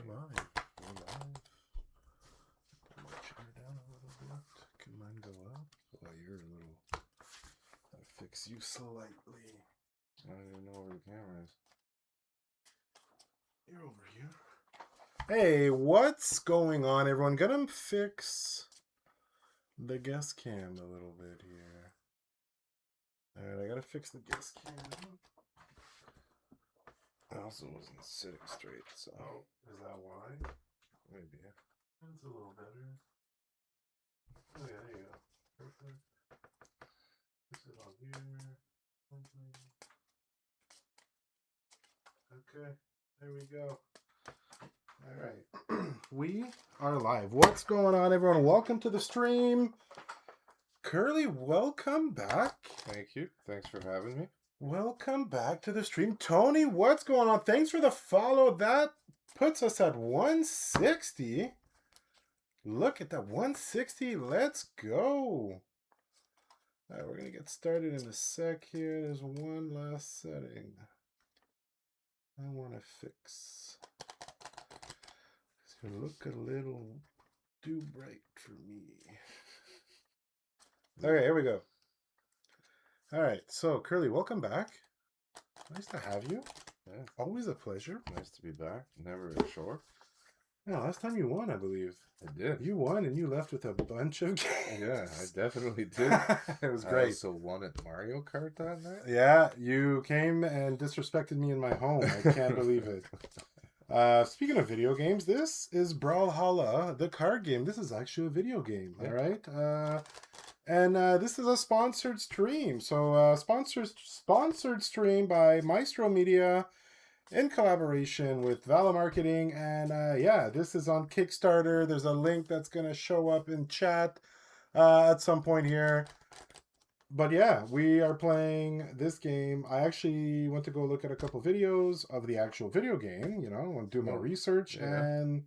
live. We're live. Pull my chair down a little bit. Can mine go up? Well, you're a little. I'll fix you slightly. I don't even know where the camera is. You're over here. Hey, what's going on, everyone? Gonna fix the guest cam a little bit here. Alright, I gotta fix the guest cam. I also wasn't sitting straight, so. Oh, is that why? Maybe. That's a little better. Oh, yeah, there you go. Perfect. Put it on here. Okay, there we go. All right. We are live. What's going on, everyone? Welcome to the stream. Curly, welcome back. Thank you. Thanks for having me. Welcome back to the stream. Tony, what's going on? Thanks for the follow. That puts us at 160. Look at that, 160. Let's go. All right, we're going to get started in a sec here. There's one last setting I want to fix. It's going to look a little too bright for me. Okay, here we go. All right, so Curly, welcome back. Nice to have you. Yeah. Always a pleasure. Nice to be back. Never short. Yeah, last time you won, I believe. I did. You won and you left with a bunch of games. Yeah, I definitely did. It was great. I also won at Mario Kart that night. Yeah, you came and disrespected me in my home. I can't believe it. Speaking of video games, this is Brawlhalla, the card game. This is actually a video game, all right? And this is a sponsored stream. So sponsored stream by Maestro Media in collaboration with Vala Marketing. And yeah, this is on Kickstarter. There's a link that's going to show up in chat at some point here. But yeah, we are playing this game. I actually went to go look at a couple videos of the actual video game, you know, and do more research and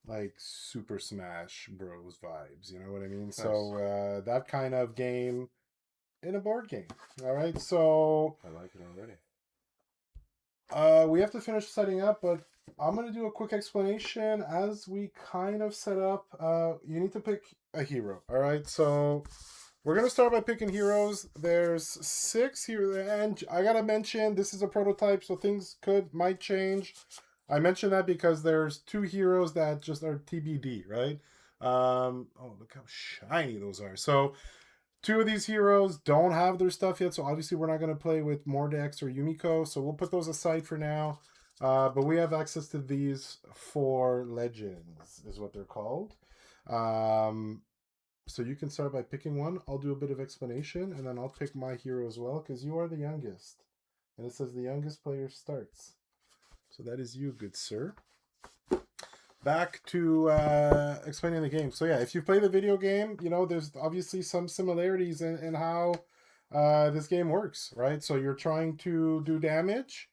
like Super Smash Bros vibes, you know what I mean? Nice. So that kind of game in a board game. All right, so I like it already. We have to finish setting up, but I'm going to do a quick explanation as we kind of set up. You need to pick a hero, all right? So we're going to start by picking heroes. There's 6 here, and I got to mention, this is a prototype, so things might change. I mentioned that because there's 2 heroes that just are TBD, right? Oh, look how shiny those are. So 2 of these heroes don't have their stuff yet, so obviously we're not going to play with Mordex or Yumiko, so we'll put those aside for now. But we have access to these 4 legends, is what they're called. So you can start by picking one. I'll do a bit of explanation, and then I'll pick my hero as well, because you are the youngest. And it says the youngest player starts. So that is you, good sir. Back to explaining the game. So yeah, if you play the video game, you know, there's obviously some similarities in how this game works, right? So you're trying to do damage.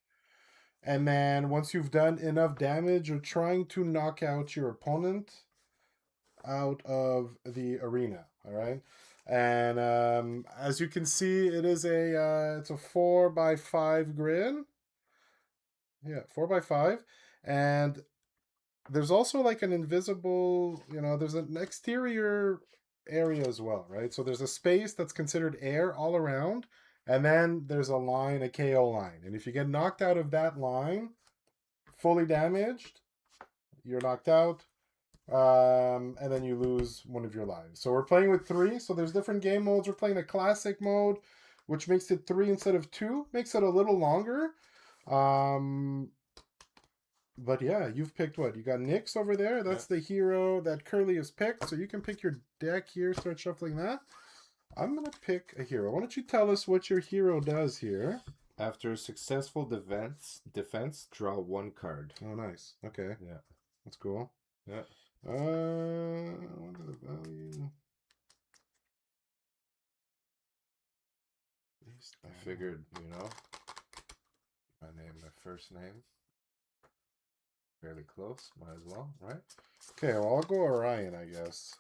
And then once you've done enough damage, you're trying to knock out your opponent out of the arena, all right? And as you can see, it is it's a 4x5 grid. Yeah, 4x5. And there's also like an invisible, you know, there's an exterior area as well, right? So there's a space that's considered air all around. And then there's a line, a KO line. And if you get knocked out of that line, fully damaged, you're knocked out. And then you lose one of your lives. So we're playing with 3. So there's different game modes. We're playing a classic mode, which makes it 3 instead of 2. Makes it a little longer. But yeah, you've picked what? You got Nyx over there. That's the hero that Curly has picked. So you can pick your deck here, start shuffling that. I'm going to pick a hero. Why don't you tell us what your hero does here? After a successful defense, draw 1 card. Oh, nice. Okay. Yeah. That's cool. Yeah. What is the value? I figured, you know, my name, my first name. Fairly close. Might as well, right? Okay, well, I'll go Orion, I guess.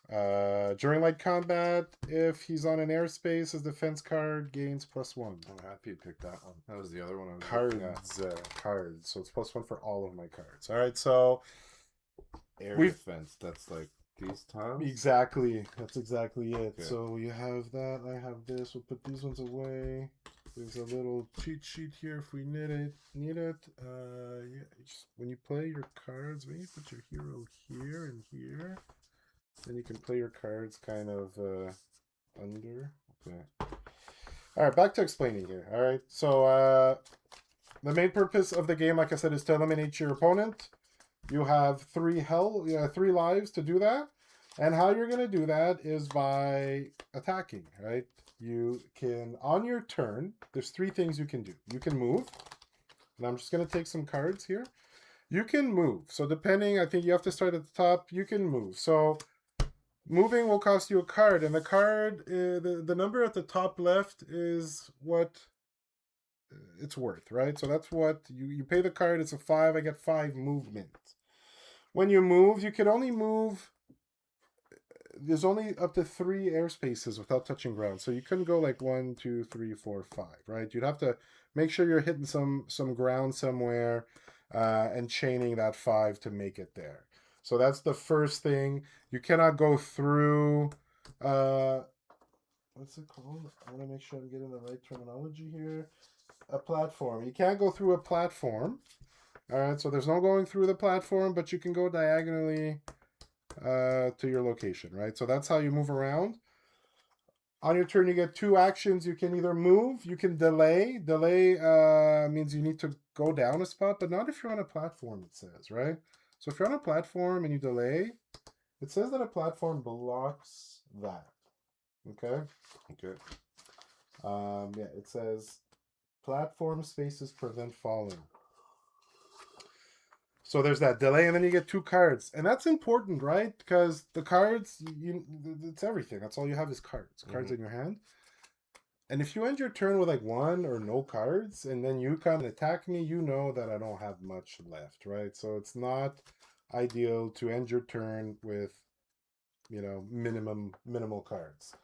During light combat, if he's on an airspace, his defense card gains +1. I'm happy you picked that one. That was the other one I was cards. So it's +1 for all of my cards. All right, so air We've- defense. That's like these tiles. Exactly. That's exactly it. Okay. So you have that. I have this. We'll put these ones away. There's a little cheat sheet here if we need it. Yeah, when you play your cards, maybe put your hero here and here. Then you can play your cards kind of under. Okay. All right, back to explaining here. All right, so the main purpose of the game, like I said, is to eliminate your opponent. You have 3 lives to do that. And how you're going to do that is by attacking, right? You can, on your turn, there's 3 things you can do. You can move. And I'm just going to take some cards here. You can move. So depending, I think you have to start at the top. You can move. So moving will cost you a card. And the card, the number at the top left is what it's worth, right? So that's what you pay the card. It's a 5. I get 5 movement. When you move, you can only move. There's only up to 3 airspaces without touching ground. So you couldn't go like 1, 2, 3, 4, 5, right? You'd have to make sure you're hitting some ground somewhere and chaining that 5 to make it there. So that's the first thing. You cannot go through. What's it called? I want to make sure I'm getting the right terminology here. A platform. You can't go through a platform. All right, so there's no going through the platform, but you can go diagonally to your location, right? So that's how you move around. On your turn, you get 2 actions. You can either move, you can delay. Delay means you need to go down a spot, but not if you're on a platform, it says, right? So if you're on a platform and you delay, it says that a platform blocks that. Okay? Okay. Yeah, it says platform spaces prevent falling. So there's that delay, and then you get 2 cards. And that's important, right? Because the cards, it's everything. That's all you have is cards. Cards in your hand. And if you end your turn with like 1 or no cards, and then you come and attack me, you know that I don't have much left, right? So it's not ideal to end your turn with, minimal cards.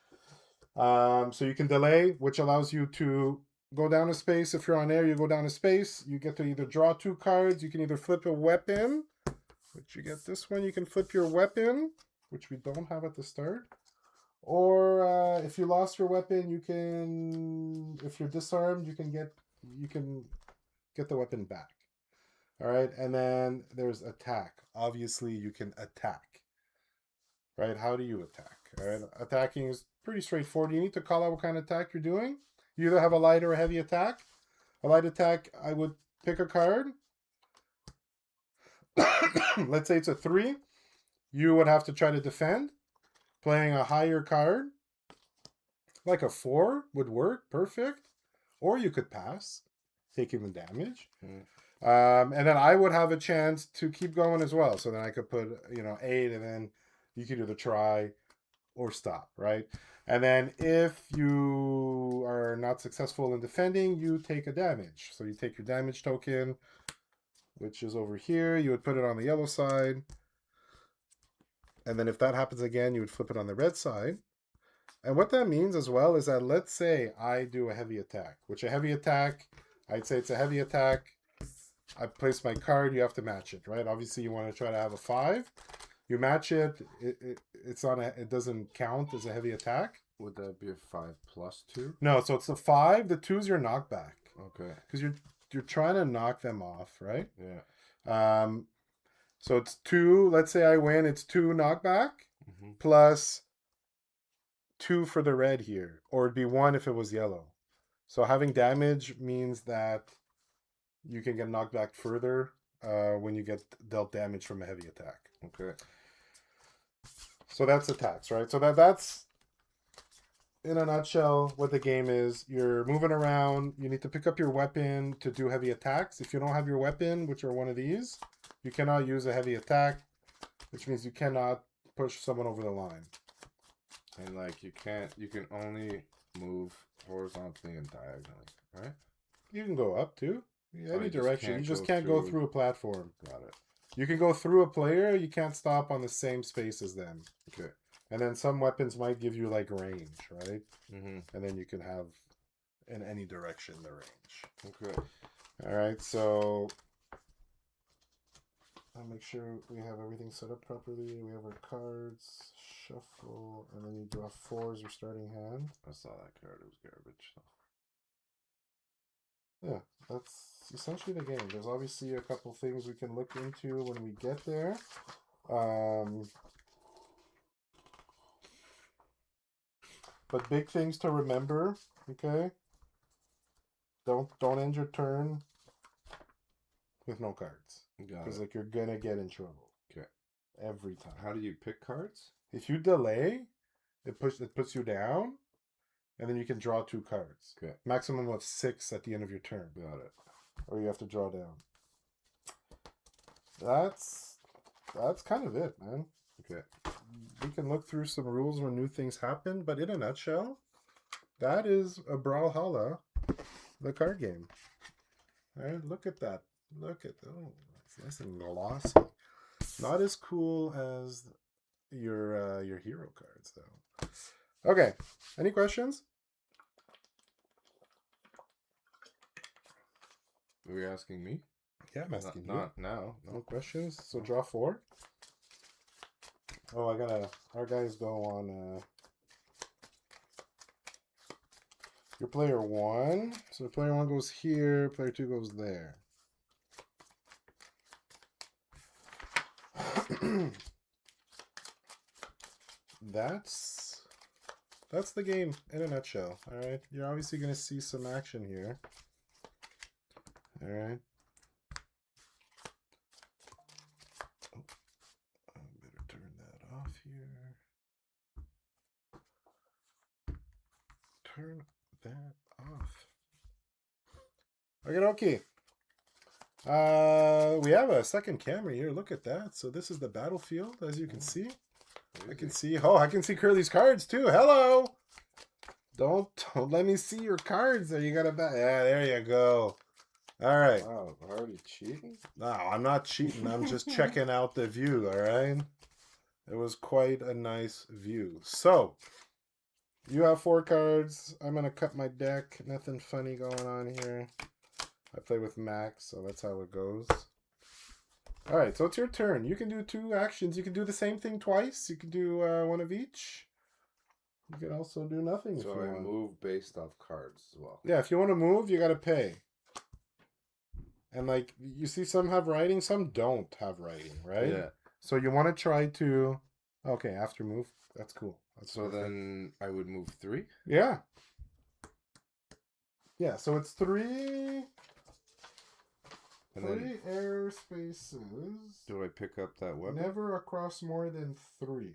So you can delay, which allows you to go down a space. If you're on air, you go down a space. You get to either draw 2 cards. You can either flip a weapon, which you get this one. You can flip your weapon, which we don't have at the start. Or if you lost your weapon, you can, if you're disarmed, you can get the weapon back. All right, and then there's attack. Obviously, you can attack. Right? How do you attack? All right, attacking is pretty straightforward. You need to call out what kind of attack you're doing. You either have a light or a heavy attack. A light attack, I would pick a card. Let's say it's a 3. You would have to try to defend. Playing a higher card, like a 4, would work. Perfect. Or you could pass, take even damage. And then I would have a chance to keep going as well. So then I could put, 8, and then you could either try or stop, right? And then if you are not successful in defending, you take a damage. So you take your damage token, which is over here. You would put it on the yellow side. And then if that happens again, you would flip it on the red side. And what that means as well is that, let's say I do a heavy attack, which a heavy attack, I'd say it's a heavy attack. I place my card, you have to match it, right? Obviously, you want to try to have a 5. You match it, it doesn't count as a heavy attack. Would that be a 5 plus 2? No, so it's a 5. The 2's your knockback. Okay. Because you're trying to knock them off, right? Yeah. So it's 2. Let's say I win. It's 2 knockback plus 2 for the red here, or it'd be 1 if it was yellow. So having damage means that you can get knocked back further when you get dealt damage from a heavy attack. Okay. So that's attacks, right? So that's, in a nutshell, what the game is. You're moving around. You need to pick up your weapon to do heavy attacks. If you don't have your weapon, which are one of these, you cannot use a heavy attack, which means you cannot push someone over the line. And like you can only move horizontally and diagonally, right? You can go up too. Any you direction. You just can't go through a platform. Got it. You can go through a player. You can't stop on the same space as them. Okay. And then some weapons might give you like range, right? Mm-hmm. And then you can have in any direction the range. Okay. All right. So I'll make sure we have everything set up properly. We have our cards, shuffle, and then you draw 4 as your starting hand. I saw that card. It was garbage. So. Yeah, that's essentially the game. There's obviously a couple things we can look into when we get there. But big things to remember, okay? Don't end your turn with no cards. Because like you're gonna get in trouble. Okay. Every time. How do you pick cards? If you delay, it puts you down, and then you can draw 2 cards. Okay. Maximum of 6 at the end of your turn. Got it. Or you have to draw down. That's kind of it, man. Okay. We can look through some rules when new things happen, but in a nutshell, that is a Brawlhalla, the card game. All right, look at that. Look at that. Oh, it's nice and glossy. Not as cool as your hero cards, though. Okay, any questions? Were you asking me? Yeah, I'm asking you. Not now. No questions. So draw 4. Oh, our guys go on, your player 1. So player 1 goes here, player 2 goes there. That's the game in a nutshell. All right, you're obviously going to see some action here. All right. Oh, I better turn that off here. Turn that off. Okay. We have a second camera here. Look at that. So this is the battlefield, as you can see. I can see. Oh, I can see Curly's cards too. Hello. Don't let me see your cards. There, you got a bet. Yeah, there you go. All right. Wow, already cheating? No, I'm not cheating. I'm just checking out the view. All right. It was quite a nice view. So you have 4 cards. I'm gonna cut my deck. Nothing funny going on here. I play with Max, so that's how it goes. All right, so it's your turn. You can do 2 actions. You can do the same thing twice. You can do 1 of each. You can also do nothing. So if you I want. move based off cards as well. Yeah, if you want to move, you got to pay. And like you see, some have writing, some don't have writing, right? Yeah. So you want to try to. Okay, after move. That's cool. That's so perfect. then I would move 3? Yeah. Yeah, so it's 3. And 3 air spaces. Do I pick up that weapon? Never across more than 3.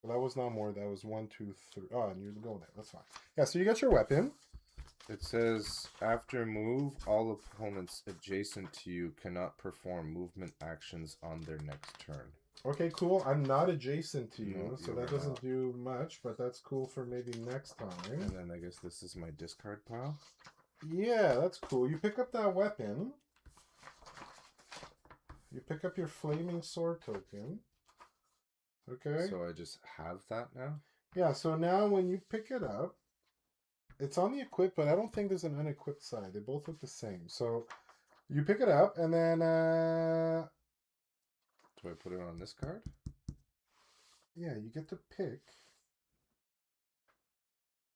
Well, that was not more. That was 1, 2, 3. Oh, and you go there. That's fine. Yeah, so you got your weapon. It says, after move, all opponents adjacent to you cannot perform movement actions on their next turn. Okay, cool. I'm not adjacent to you, No, so that doesn't do much, but that's cool for maybe next time. And then I guess this is my discard pile? Yeah, that's cool. You pick up that weapon. You pick up your flaming sword token. Okay. So I just have that now? Yeah, so now when you pick it up, it's on the equipped, but I don't think there's an unequipped side. They both look the same. So you pick it up, and then... Do I put it on this card? Yeah, you get to pick.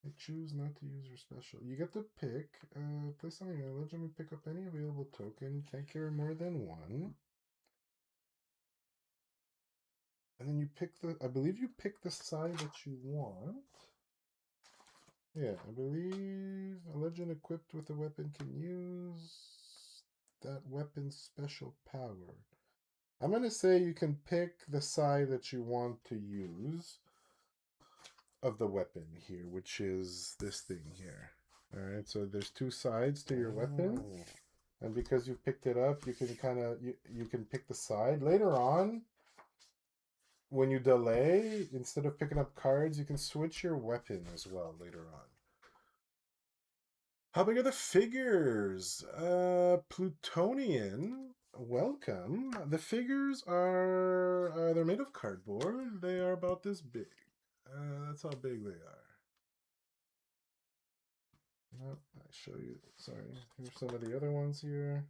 I choose not to use your special. You get to pick. Place on your village and pick up any available token. You can't carry more than 1. And then you pick the... I believe you pick the side that you want. Yeah, I believe a legend equipped with a weapon can use that weapon's special power. I'm going to say you can pick the side that you want to use of the weapon here, which is this thing here. All right, so there's 2 sides to your weapon. And because you've picked it up, you can kind of, you can pick the side. Later on, when you delay, instead of picking up cards, you can switch your weapon as well later on. How big are the figures? Plutonian, welcome. The figures are, they're made of cardboard. They are about this big. That's how big they are. No, I show you, sorry. Here's some of the other ones here.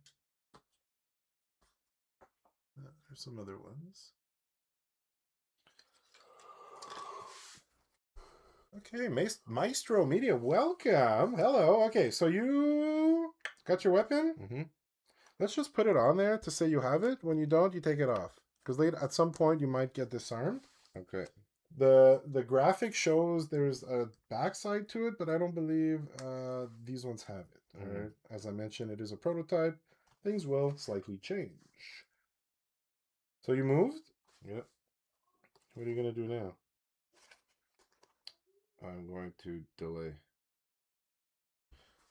There's some other ones. Okay, Maestro Media, welcome. Hello. Okay, so you got your weapon? Mm-hmm. Let's just put it on there to say you have it. When you don't, you take it off. Because later, at some point, you might get disarmed. Okay. The graphic shows there's a backside to it, but I don't believe these ones have it. All right. As I mentioned, it is a prototype. Things will slightly change. So you moved? Yep. What are you gonna do now? I'm going to delay.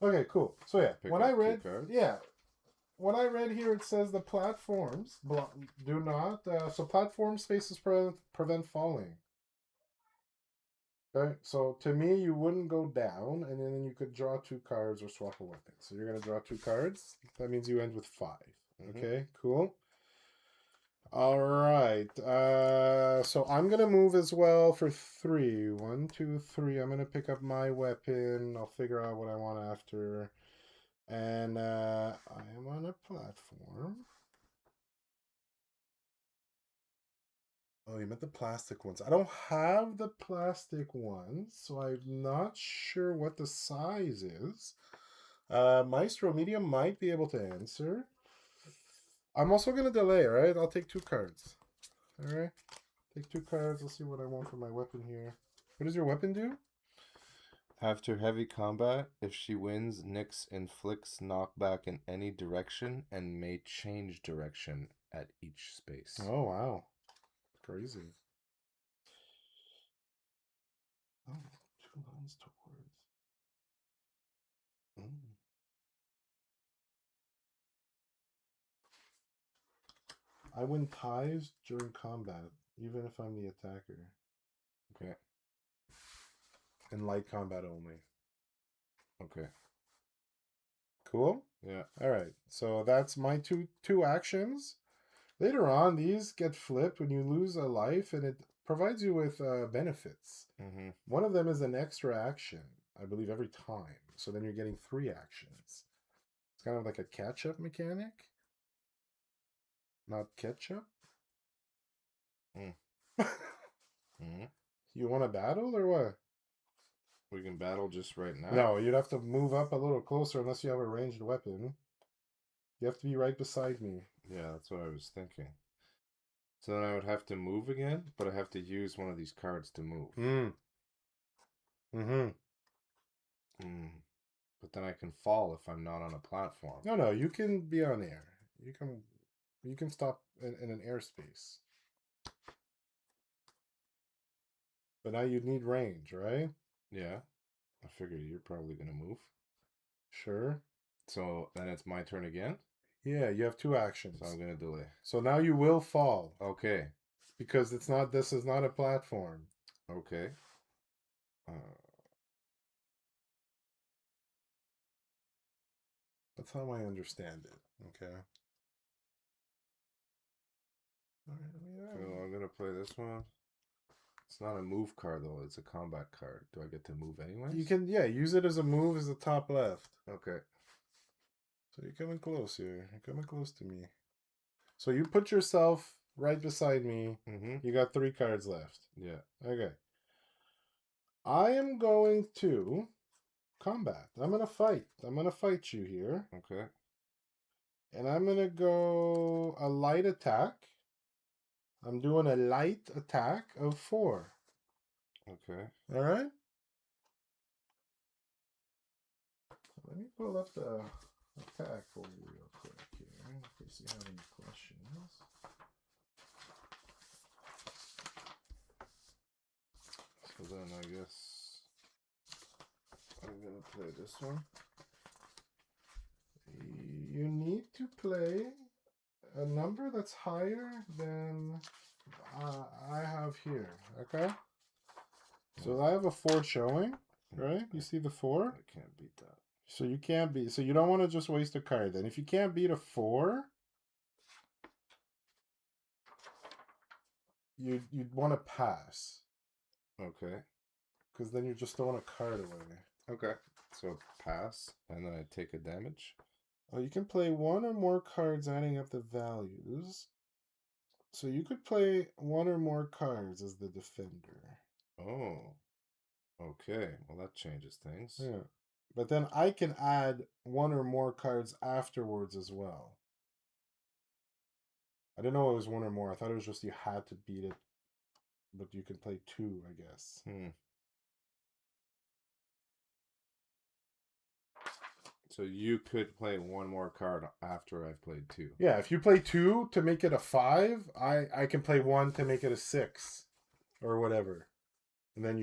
Okay, cool. So yeah, Pick when up I two read, cards. when I read here, it says the platforms do not. So platform spaces prevent falling. Okay, so to me, you wouldn't go down, and then you could draw 2 cards or swap a weapon. So you're gonna draw 2 cards. That means you end with 5. Okay, cool. All right. So I'm gonna move as well for 3. 1, 2, 3. I'm gonna pick up my weapon. I'll figure out what I want after. And I am on a platform. Oh, you meant the plastic ones. I don't have the plastic ones, so I'm not sure what the size is. Maestro Media might be able to answer. I'm also going to delay, all right? I'll take 2 cards. All right? Take 2 cards. Let's see what I want for my weapon here. What does your weapon do? After heavy combat, if she wins, Nyx inflicts knockback in any direction and may change direction at each space. Oh, wow. Crazy. Oh, 2 lines towards. I win ties during combat, even if I'm the attacker. Okay. In light combat only. Okay. Cool? Yeah. All right. So that's my two actions. Later on, these get flipped when you lose a life, and it provides you with benefits. Mm-hmm. One of them is an extra action, I believe, every time. So then you're getting 3 actions. It's kind of like a catch-up mechanic. Not ketchup. Mm-hmm. You want to battle or what? We can battle just right now. No, you'd have to move up a little closer unless you have a ranged weapon. You have to be right beside me. Yeah, that's what I was thinking. So then I would have to move again, but I have to use one of these cards to move. Mm-hmm. But then I can fall if I'm not on a platform. No, you can be on air. You can stop in an airspace. But now you'd need range, right? Yeah. I figured you're probably going to move. Sure. So then it's my turn again? Yeah, you have 2 actions. So I'm going to delay. So now you will fall. Okay. Because this is not a platform. Okay. That's how I understand it. Okay. All right, So I'm going to play this one. It's not a move card, though. It's a combat card. Do I get to move anyways? you can, use it as a move as the top left. Okay. So you're coming close here. You're coming close to me. So you put yourself right beside me. Mm-hmm. You got 3 cards left. Yeah. Okay. I am going to combat. I'm going to fight. I'm going to fight you here. Okay. And I'm going to go a light attack. I'm doing a light attack of 4. Okay. All right? Let me pull up the attack for you real quick here in case you have any questions. So then I guess I'm going to play this one. You need to play a number that's higher than I have here, okay? So I have a 4 showing, right? You see the 4? I can't beat that. So you can't beat. So you don't want to just waste a card then. If you can't beat a 4, you'd want to pass. Okay. Because then you're just throwing a card away. Okay. So pass, and then I take a damage. Oh, you can play 1 or more cards adding up the values. So you could play one or more cards as the defender. Oh. Okay. Well, that changes things. Yeah. But then I can add one or more cards afterwards as well. I didn't know it was one or more. I thought it was just you had to beat it. But you can play two, I guess. So you could play one more card after I've played two. Yeah, if you play two to make it a 5, I can play one to make it a 6, or whatever. And then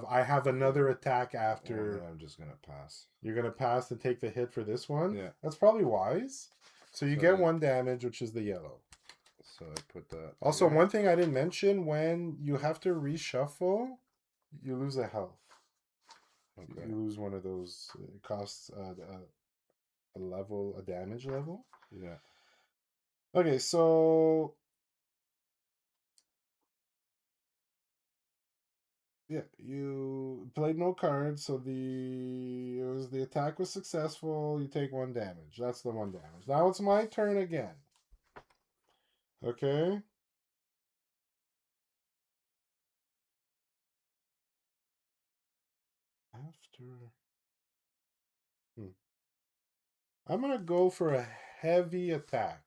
I have another attack after. Well, I'm just gonna pass. You're gonna pass and take the hit for this one. Yeah, that's probably wise. So you get 1 damage, which is the yellow. So I put that. Also, one thing I didn't mention: when you have to reshuffle, you lose a health. Okay. You lose one of those. It costs a damage level. Yeah. Okay, so yeah, you played no cards, so the attack was successful. You take 1 damage. That's the 1 damage. Now it's my turn again. Okay. I'm gonna go for a heavy attack.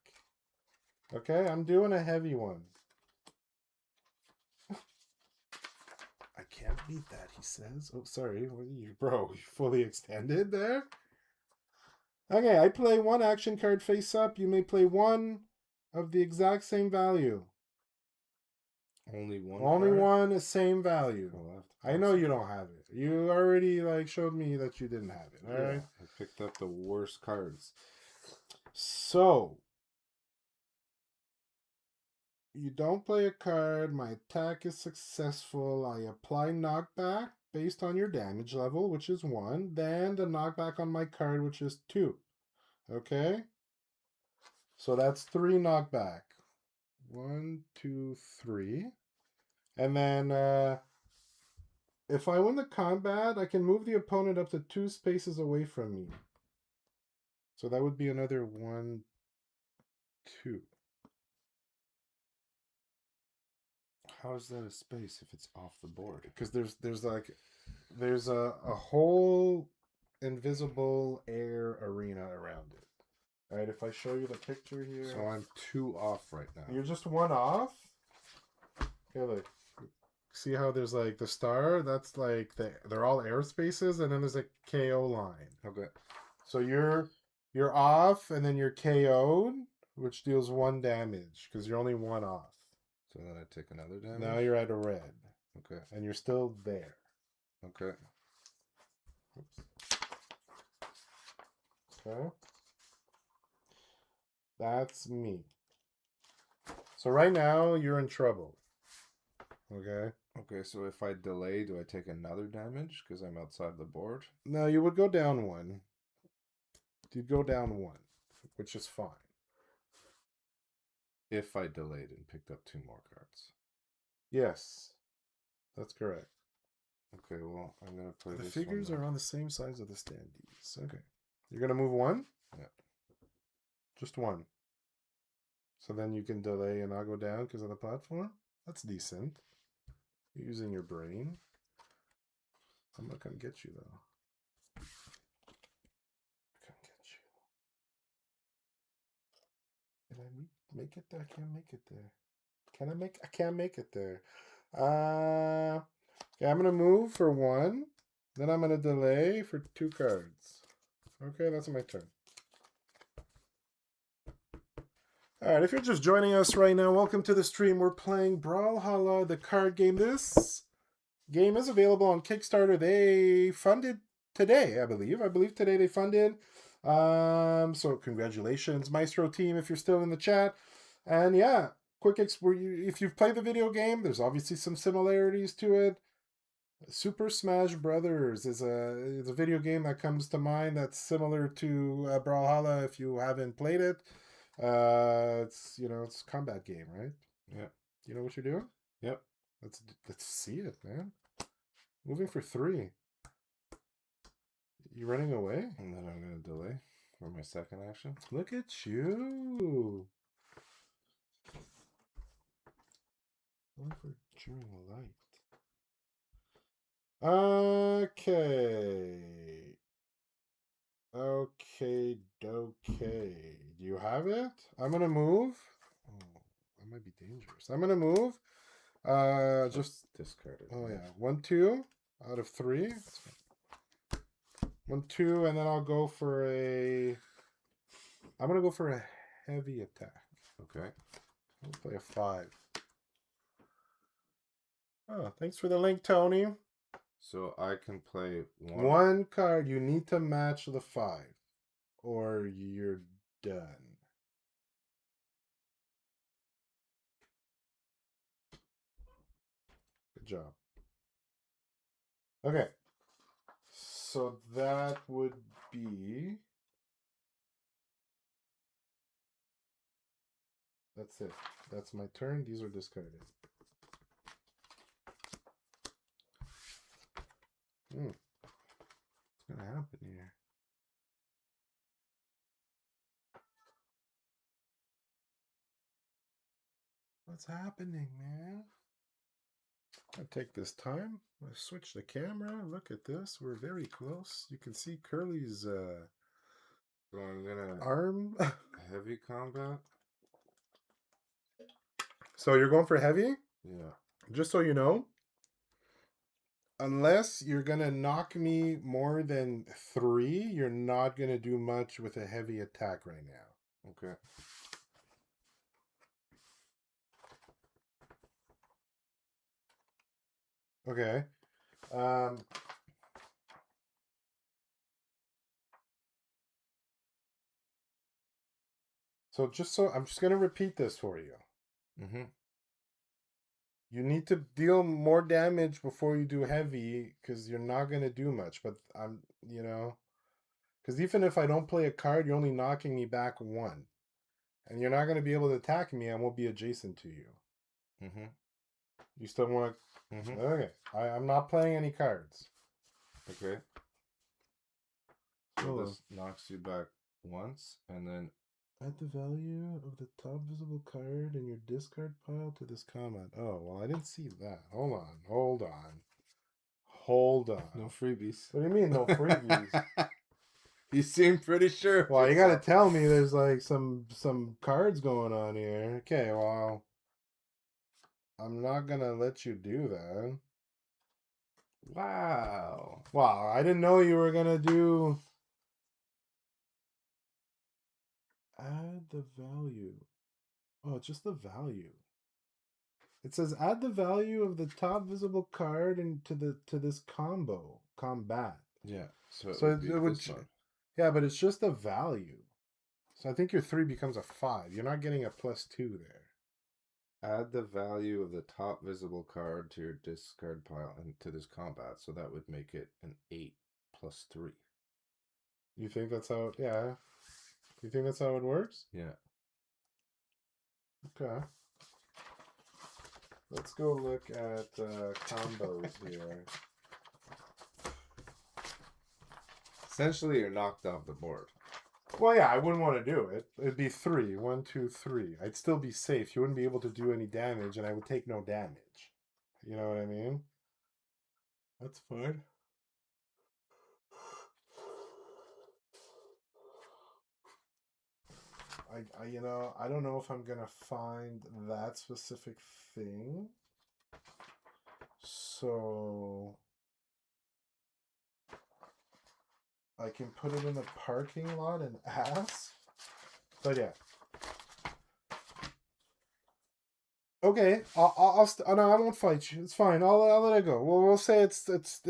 Okay, I'm doing a heavy one. I can't beat that, he says. Oh, sorry. What are you, bro? You fully extended there? Okay, I play 1 action card face up. You may play 1 of the exact same value. Only one? Only card? one is same value. Well, I know you don't have it. You already showed me that you didn't have it. All right. I picked up the worst cards. So you don't play a card. My attack is successful. I apply knockback based on your damage level, which is 1. Then the knockback on my card, which is 2. Okay? So that's 3 knockback. 1, 2, 3. And then if I win the combat, I can move the opponent up to 2 spaces away from me. So that would be another 1, 2. How is that a space if it's off the board? Because there's a whole invisible air arena around it. All right, if I show you the picture here. So I'm 2 off right now. You're just 1 off. Okay, look. See how there's the star? That's they're all air spaces, and then there's a KO line. Okay. So you're off, and then you're KO'd, which deals 1 damage because you're only 1 off. So then I take another damage? Now you're at a red. Okay. And you're still there. Okay. Oops. Okay. That's me. So right now, you're in trouble. Okay? Okay, so if I delay, do I take another damage because I'm outside the board? No, you would go down 1. You'd go down 1, which is fine. If I delayed and picked up 2 more cards. Yes. That's correct. Okay, well, I'm going to play the this figures one are on the same sides of the standees. Okay. You're going to move 1? Yeah. Just 1. So then you can delay and not go down because of the platform? That's decent. You're using your brain. I'm not going to get you, though. I can't get you. Can I make it there? I can't make it there. I can't make it there. Okay, I'm going to move for 1. Then I'm going to delay for 2 cards. Okay, that's my turn. Alright, if you're just joining us right now, welcome to the stream. We're playing Brawlhalla, the card game. This game is available on Kickstarter. They funded today, I believe. I believe today they funded. So congratulations, Maestro team, if you're still in the chat. And yeah, if you've played the video game, there's obviously some similarities to it. Super Smash Brothers is a video game that comes to mind that's similar to Brawlhalla if you haven't played it. It's it's a combat game, right? Yeah. You know what you're doing? Yep. Let's see it, man. Moving for 3. You running away? And then I'm going to delay for my second action. Look at you. Only for during light. Okay. Okay, okay. Do you have it? I'm gonna move. Oh, that might be dangerous. I'm gonna move. Just discard it. oh yeah, 1, 2 out of 3. 1, 2, and then I'll go for a. I'm gonna go for a heavy attack. Okay. I'll play a 5. Oh, thanks for the link, Tony. So I can play One card. You need to match the 5, or you're done. Good job. Okay. So that would be. That's it. That's my turn. These are discarded. What's gonna happen here? What's happening, man? I take this time. I switch the camera. Look at this. We're very close. You can see Curly's So I'm gonna arm. heavy combat. So you're going for heavy? Yeah. Just so you know, unless you're gonna knock me more than 3, you're not gonna do much with a heavy attack right now. Okay. Okay. So I'm just gonna repeat this for you. Mm-hmm. You need to deal more damage before you do heavy, because you're not gonna do much. But because even if I don't play a card, you're only knocking me back 1, and you're not gonna be able to attack me. I won't be adjacent to you. Mm-hmm. You still want to? Mm-hmm. Okay. I'm not playing any cards. Okay. So this knocks you back once, and then add the value of the top visible card in your discard pile to this comment. Oh, well, I didn't see that. Hold on. no freebies. What do you mean, no freebies? You seem pretty sure. Well, you gotta tell me there's like some cards going on here. Okay, well, I'm not gonna let you do that. Wow. Wow, I didn't know you were gonna do. Add the value. Oh, it's just the value. It says add the value of the top visible card into this combat. Yeah. So it would yeah, but it's just a value. So I think your 3 becomes a 5. You're not getting a +2 there. Add the value of the top visible card to your discard pile and to this combat. So that would make it an 8 + 3. You think that's how it, yeah. You think that's how it works? Yeah. Okay. Let's go look at combos here. Essentially, you're knocked off the board. Well, yeah, I wouldn't want to do it. It'd be 3. 1, 2, 3. I'd still be safe. You wouldn't be able to do any damage, and I would take no damage. You know what I mean? That's fine. I don't know if I'm gonna find that specific thing. So I can put it in the parking lot and ask. But yeah. Okay, no, I won't fight you. It's fine. I'll let it go. We'll say it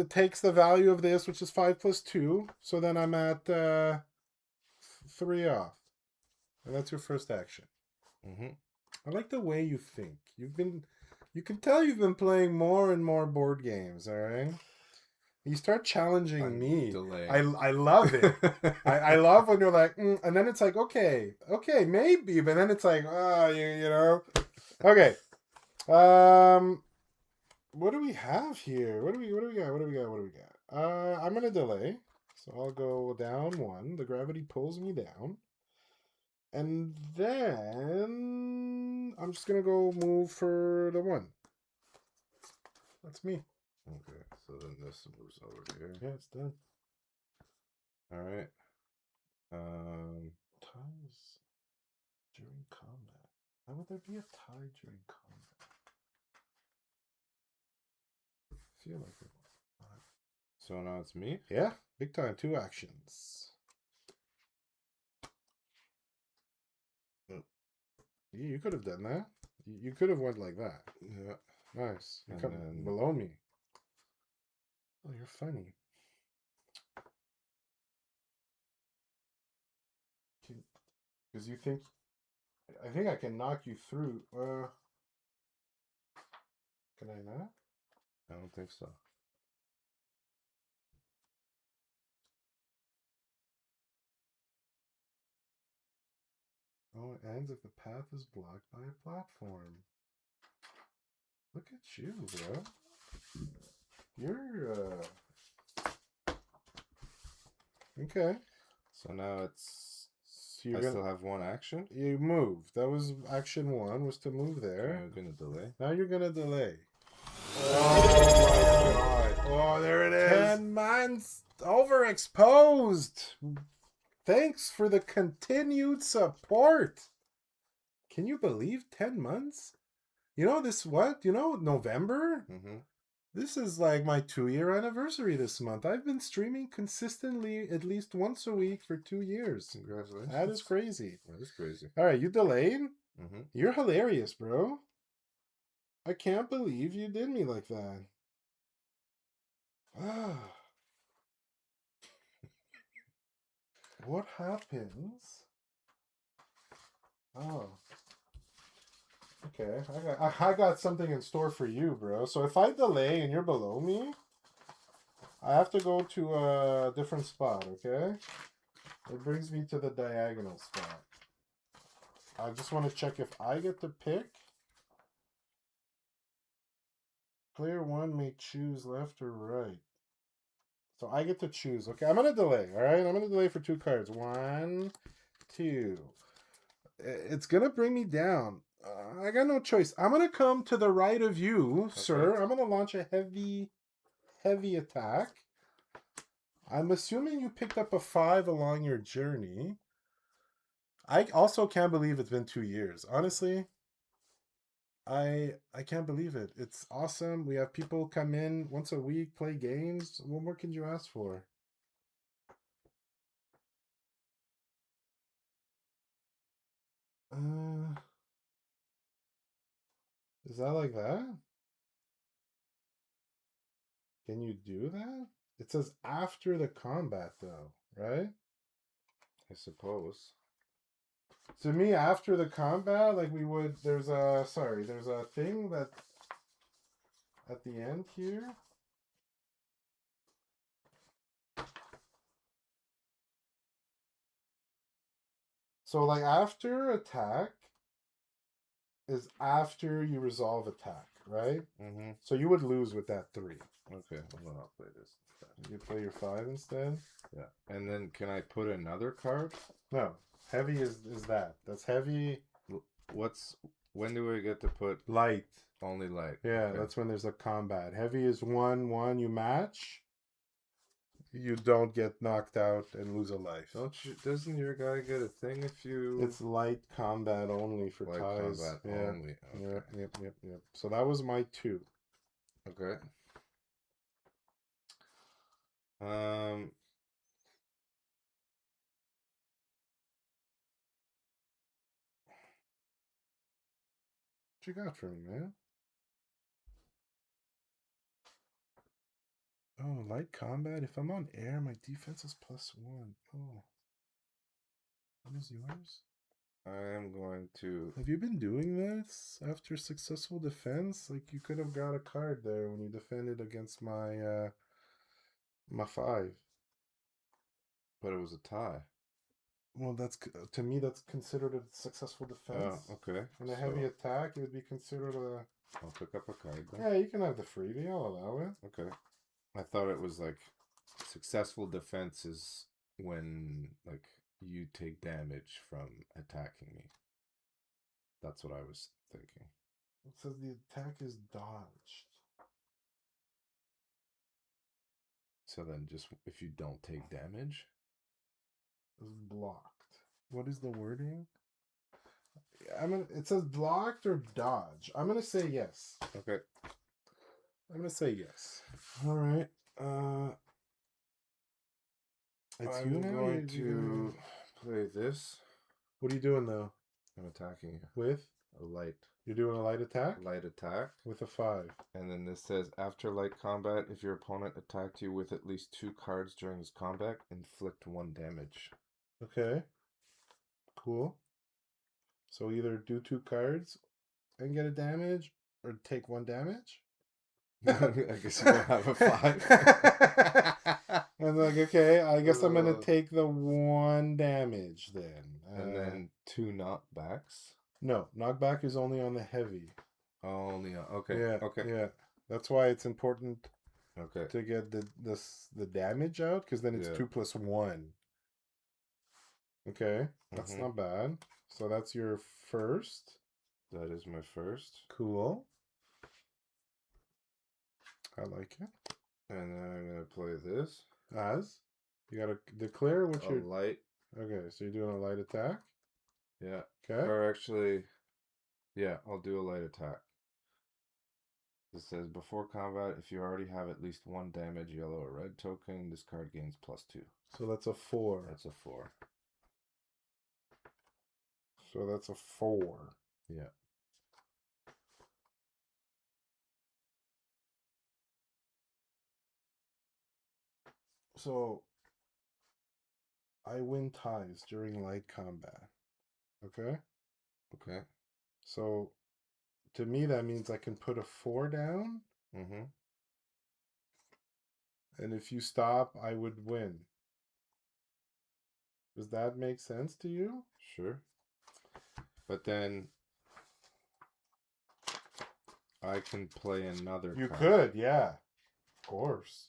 takes the value of this, which is 5 + 2. So then I'm at 3 off, and that's your first action. Mm-hmm. I like the way you think. You can tell you've been playing more and more board games. All right. You start challenging me. I love it. I love when you're like, and then it's like, okay, maybe, but then it's like, you know. Okay. What do we have here? What do we got? I'm gonna delay. So I'll go down 1. The gravity pulls me down. And then I'm just gonna go move for the 1. That's me. Okay, so then this moves over here. Yeah, it's done. All right. Ties during combat. How would there be a tie during combat? I feel like it was. So now it's me? Yeah, big time. 2 actions. You could have done that. You could have went like that. Yeah. Nice. You And come then- below me. Oh, you're funny. Because you think... I think I can knock you through. Can I not? I don't think so. Oh, it ends if the path is blocked by a platform. Look at you, bro. You're, Okay. So now it's... So you're I gonna... still have 1 action? You moved. That was action 1, was to move there. I'm going to delay. Now you're gonna delay. Oh, my God. Oh, there it is. 10 months overexposed. Thanks for the continued support. Can you believe 10 months? You know this what? You know, November? Mm-hmm. This is like my 2-year anniversary this month. I've been streaming consistently at least once a week for 2 years. Congratulations. That is crazy. That is crazy. All right, you delayed? Mm-hmm. You're hilarious, bro. I can't believe you did me like that. What happens? Oh. Okay, I got something in store for you, bro. So if I delay and you're below me, I have to go to a different spot, okay? It brings me to the diagonal spot. I just want to check if I get to pick. Player 1 may choose left or right. So I get to choose. Okay, I'm going to delay, all right? I'm going to delay for 2 cards. 1, 2. It's going to bring me down. I got no choice. I'm going to come to the right of you, okay, sir. I'm going to launch a heavy attack. I'm assuming you picked up a 5 along your journey. I also can't believe it's been 2 years. Honestly, I can't believe it. It's awesome. We have people come in once a week, play games. What more can you ask for? Is that like that? Can you do that? It says after the combat though, right? I suppose. To me, after the combat, like we would, there's a thing that at the end here. So like after attack is after you resolve attack, right? Mm-hmm. So you would lose with that 3. Okay, well, I'll play this instead. You play your 5 instead? Yeah. And then can I put another card? No. Heavy is that. That's heavy. When do we get to put Light. only light? Yeah, okay. That's when there's a combat. Heavy is 1/1. You match. You don't get knocked out and lose a life. Doesn't your guy get a thing if you... It's light combat only for light ties. combat yeah. only. Okay. Yep. So that was my 2. Okay. What you got for me, man? Oh, light combat. If I'm on air, my defense is +1. Oh. What is yours? I am going to... Have you been doing this after successful defense? Like, you could have got a card there when you defended against my, my 5. But it was a tie. Well, to me, that's considered a successful defense. Oh, okay. And a heavy attack, it would be considered a... I'll pick up a card then. Yeah, you can have the freebie. I'll allow it. Okay. I thought it was like successful defense is when like you take damage from attacking me. That's what I was thinking. It says the attack is dodged. So then just if you don't take damage. It's blocked. What is the wording? It says blocked or dodge. I'm gonna say yes. Okay. I'm gonna say yes. All right. It's I'm you now. going to play this. What are you doing though? I'm attacking you. With A light. You're doing a light attack? Light attack. With a 5. And then this says, after light combat, if your opponent attacked you with at least 2 cards during this combat, inflict 1 damage. Okay. Cool. So either do 2 cards and get a damage, or take 1 damage? I guess you don't have a 5. I'm like, okay, I guess I'm going to take the 1 damage then. And then 2 knockbacks. No, knockback is only on the heavy. Only on, okay. Yeah, okay. Yeah. That's why it's important Okay. to get the damage out, because then it's 2 plus 1. Okay, that's not bad. So that's your first. That is my first. Cool. I like it. And then I'm going to play this. As? You got to declare what your light. Okay, so you're doing a light attack? Yeah. Okay. Or actually, yeah, I'll do a light attack. It says, before combat, if you already have at least 1 damage, yellow or red token, this card gains +2. So that's a 4. That's a 4. So that's a 4. Yeah. So I win ties during light combat. Okay? Okay. So to me, that means I can put a 4 down. Mm-hmm. And if you stop, I would win. Does that make sense to you? Sure. But then I can play another You card. could, yeah. Of course.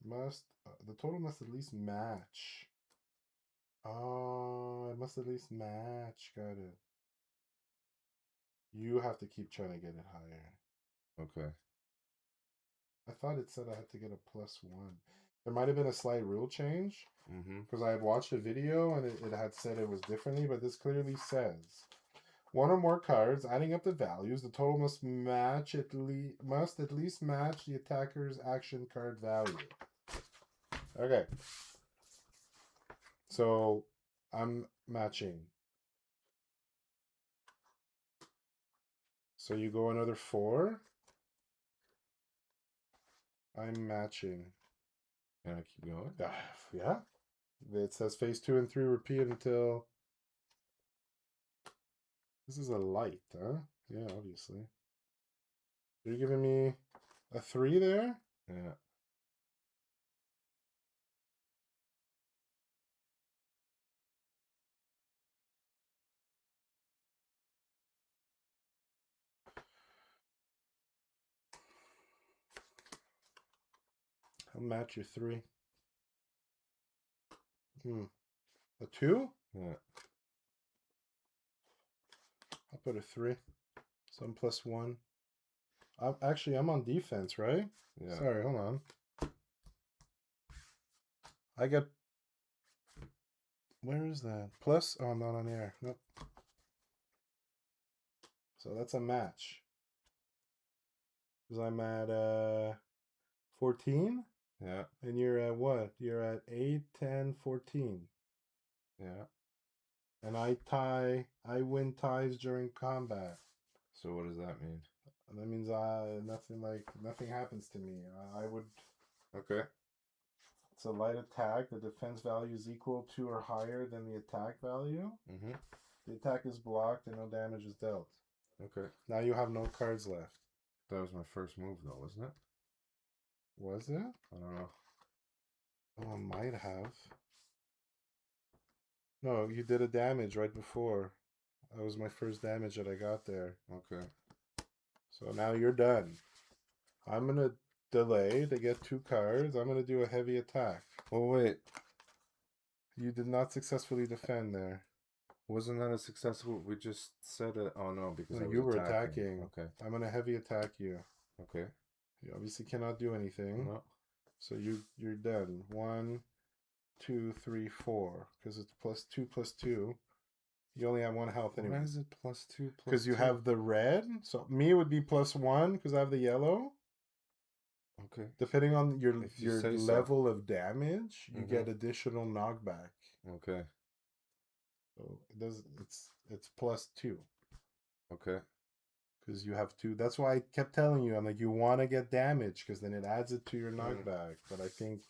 The total must at least match. Oh, it must at least match. Got it. You have to keep trying to get it higher. Okay. I thought it said I had to get a +1. There might have been a slight rule change. Because I had watched a video and it had said it was differently, but this clearly says 1 or more cards, adding up the values, the total must at least match the attacker's action card value. Okay. So I'm matching. So you go another 4. I'm matching. Can I keep going? Yeah. It says phase 2 and 3 repeat until... This is a light, huh? Yeah, obviously. You're giving me a 3 there? Yeah. I'll match your 3. A 2? Yeah. I'll put a 3. So I'm +1. I'm on defense, right? Yeah. Sorry, hold on. I get... Where is that? Plus? Oh, I'm not on air. Nope. So that's a match. Because I'm at 14? Yeah. And you're at what? You're at 8, 10, 14. Yeah. And I win ties during combat. So what does that mean? That means nothing happens to me. I would... Okay. It's a light attack. The defense value is equal to or higher than the attack value. The attack is blocked and no damage is dealt. Okay. Now you have no cards left. That was my first move, though, wasn't it? Was it? I don't know. Oh, I might have. No, you did a damage right before. That was my first damage that I got there. Okay. So now you're done. I'm going to delay to get 2 cards. I'm going to do a heavy attack. Oh, wait. You did not successfully defend there. Wasn't that a successful... We just said it... Oh, no, because you were attacking. Okay. I'm going to heavy attack you. Okay. You obviously cannot do anything. No. So you're done. 1, 2, 3, 4. Because it's +2/+2. You only have 1 health anyway. Why is it +2/+2? Because you have the red. So me would be +1 because I have the yellow. Okay. Depending on your say so. level of damage, you get additional knockback. Okay. So it does. It's +2 Okay. because you have 2. That's why I kept telling you. I'm like, you want to get damage because then it adds it to your knockback. But I think